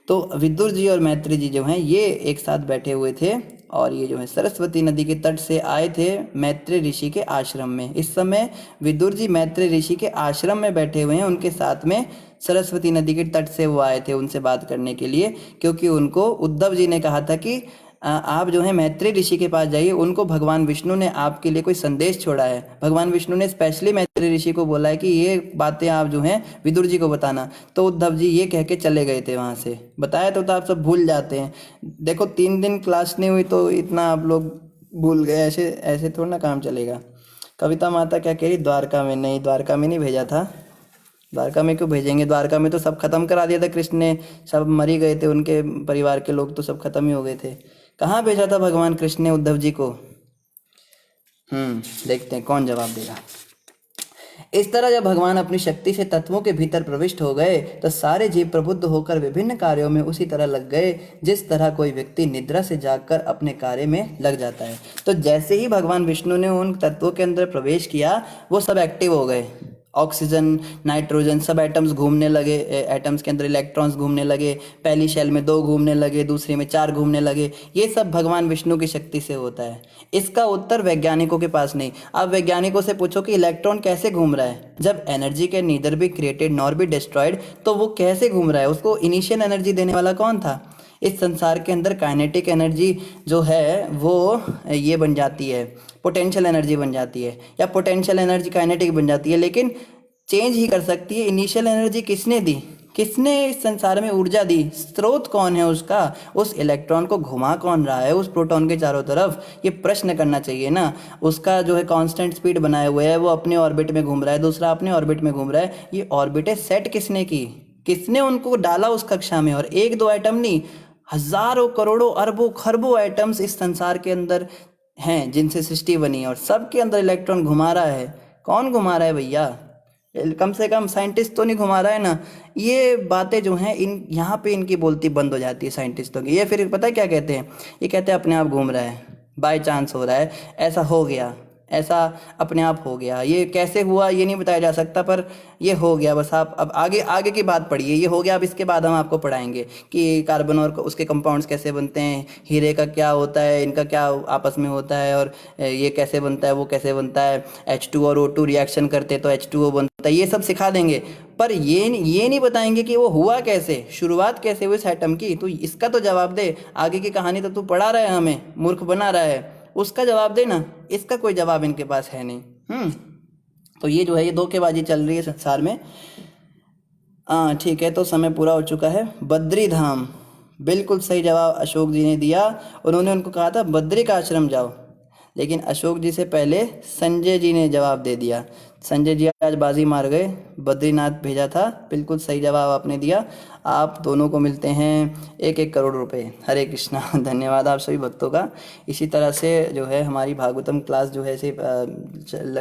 तो विदुर जी और मैत्री जी जो हैं ये एक साथ बैठे हुए थे, और ये जो है सरस्वती नदी के तट से आए थे मैत्री ऋषि के आश्रम में। इस समय विदुर जी मैत्री ऋषि के आश्रम में बैठे हुए हैं, उनके साथ में सरस्वती नदी के तट से वो आए थे उनसे बात करने के लिए, क्योंकि उनको उद्धव जी ने कहा था कि आप जो है मैत्री ऋषि के पास जाइए, उनको भगवान विष्णु ने आपके लिए कोई संदेश छोड़ा है। भगवान विष्णु ने स्पेशली मैत्री ऋषि को बोला है कि ये बातें आप जो हैं विदुर जी को बताना। तो उद्धव जी ये कह के चले गए थे वहाँ से। बताया तो आप सब भूल जाते हैं। देखो 3 दिन क्लास नहीं हुई तो इतना आप लोग भूल गए, ऐसे ऐसे थोड़ा ना काम चलेगा। कविता माता क्या कह रही? द्वारका में नहीं, द्वारका में नहीं भेजा था। द्वारका में क्यों भेजेंगे? द्वारका में तो सब खत्म करा दिया था कृष्ण ने, सब मर ही गए थे, उनके परिवार के लोग तो सब खत्म ही हो गए थे। कहाँ भेजा था भगवान कृष्ण ने उद्धव जी को? देखते हैं कौन जवाब देगा। इस तरह जब भगवान अपनी शक्ति से तत्वों के भीतर प्रविष्ट हो गए तो सारे जीव प्रबुद्ध होकर विभिन्न कार्यों में उसी तरह लग गए जिस तरह कोई व्यक्ति निद्रा से जागकर अपने कार्य में लग जाता है। तो जैसे ही भगवान विष्णु ने उन तत्वों के अंदर प्रवेश किया वो सब एक्टिव हो गए। ऑक्सीजन, नाइट्रोजन, सब एटम्स घूमने लगे, एटम्स के अंदर इलेक्ट्रॉन्स घूमने लगे। पहली शेल में 2 घूमने लगे, दूसरे में 4 घूमने लगे। ये सब भगवान विष्णु की शक्ति से होता है। इसका उत्तर वैज्ञानिकों के पास नहीं। आप वैज्ञानिकों से पूछो कि इलेक्ट्रॉन कैसे घूम रहा है, जब एनर्जी के neither be created nor be destroyed, तो वो कैसे घूम रहा है? उसको इनिशियल एनर्जी देने वाला कौन था? इस संसार के अंदर काइनेटिक एनर्जी जो है वो ये बन जाती है, पोटेंशियल एनर्जी बन जाती है, या पोटेंशियल एनर्जी काइनेटिक बन जाती है, लेकिन चेंज ही कर सकती है। इनिशियल एनर्जी किसने दी? किसने इस संसार में ऊर्जा दी? स्रोत कौन है उसका? उस इलेक्ट्रॉन को घुमा कौन रहा है उस प्रोटॉन के चारों तरफ? ये प्रश्न करना चाहिए ना। उसका जो है कांस्टेंट स्पीड बनाए हुए है, वो अपने ऑर्बिट में घूम रहा है, दूसरा अपने ऑर्बिट में घूम रहा है। ये ऑर्बिटें सेट किसने की? किसने उनको डाला उस कक्षा में? और 1-2 एटम नहीं, हजारों करोड़ों अरबों खरबों एटम्स इस संसार के अंदर हैं जिनसे सृष्टि बनी है, और सबके अंदर इलेक्ट्रॉन घुमा रहा है। कौन घुमा रहा है भैया? कम से कम साइंटिस्ट तो नहीं घुमा रहा है ना। ये बातें जो हैं इन यहाँ पे इनकी बोलती बंद हो जाती है साइंटिस्टों की। ये फिर पता है क्या कहते हैं? ये कहते हैं अपने आप घूम रहा है, बाय चांस हो रहा है, ऐसा हो गया, ऐसा अपने आप हो गया। ये कैसे हुआ ये नहीं बताया जा सकता, पर ये हो गया बस। आप अब आगे आगे की बात पढ़िए, ये हो गया। अब इसके बाद हम आपको पढ़ाएंगे कि कार्बन और उसके कंपाउंड्स कैसे बनते हैं, हीरे का क्या होता है, इनका क्या आपस में होता है, और ये कैसे बनता है, वो कैसे बनता है। H2 और O2 रिएक्शन करते तो H2O बनता है, ये सब सिखा देंगे। पर ये नहीं बताएंगे कि वो हुआ कैसे, शुरुआत कैसे हुई इस एटम की। तो इसका तो जवाब दे, आगे की कहानी तो तू पढ़ा रहा है, हमें मूर्ख बना रहा है, उसका जवाब दे ना। इसका कोई जवाब इनके पास है नहीं। तो ये जो है, ये धोखेबाजी चल रही है संसार में। हाँ ठीक है, तो समय पूरा हो चुका है। बद्री धाम, बिल्कुल सही जवाब अशोक जी ने दिया। उन्होंने उनको कहा था बद्री का आश्रम जाओ, लेकिन अशोक जी से पहले संजय जी ने जवाब दे दिया। संजय जी आज बाजी मार गए, बद्रीनाथ भेजा था। बिल्कुल सही जवाब आपने दिया। आप दोनों को मिलते हैं 1-1 करोड़ रुपए। हरे कृष्णा। धन्यवाद आप सभी भक्तों का। इसी तरह से जो है हमारी भागवतम क्लास जो है ऐसे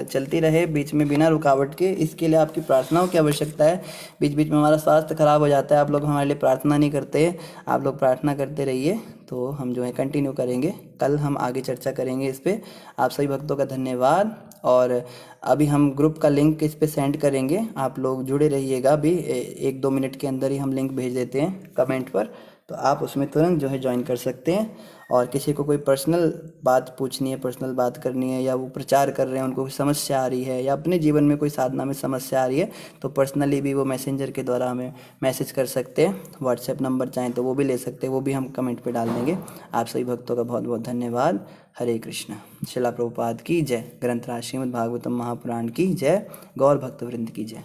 चलती रहे बीच में बिना रुकावट के। इसके लिए आपकी प्रार्थनाओं की आवश्यकता है। बीच बीच में हमारा स्वास्थ्य खराब हो जाता है, आप लोग हमारे लिए प्रार्थना नहीं करते। आप लोग प्रार्थना करते रहिए, तो हम जो है कंटिन्यू करेंगे। कल हम आगे चर्चा करेंगे इस पे। आप सभी भक्तों का धन्यवाद। और अभी हम ग्रुप का लिंक इस पे सेंड करेंगे, आप लोग जुड़े रहिएगा। अभी 1-2 मिनट के अंदर ही हम लिंक भेज देते हैं कमेंट पर, तो आप उसमें तुरंत जो है ज्वाइन कर सकते हैं। और किसी को कोई पर्सनल बात पूछनी है, पर्सनल बात करनी है, या वो प्रचार कर रहे हैं, उनको कोई समस्या आ रही है, या अपने जीवन में कोई साधना में समस्या आ रही है, तो पर्सनली भी वो मैसेंजर के द्वारा हमें मैसेज कर सकते हैं। व्हाट्सएप नंबर चाहें तो वो भी ले सकते हैं, वो भी हम कमेंट पे डाल देंगे। आप सभी भक्तों का बहुत बहुत धन्यवाद। हरे कृष्णा। शिला प्रभुपाद की जय। ग्रंथराज श्रीमद् भागवतम महापुराण की जय। गौर भक्त वृंद की जय।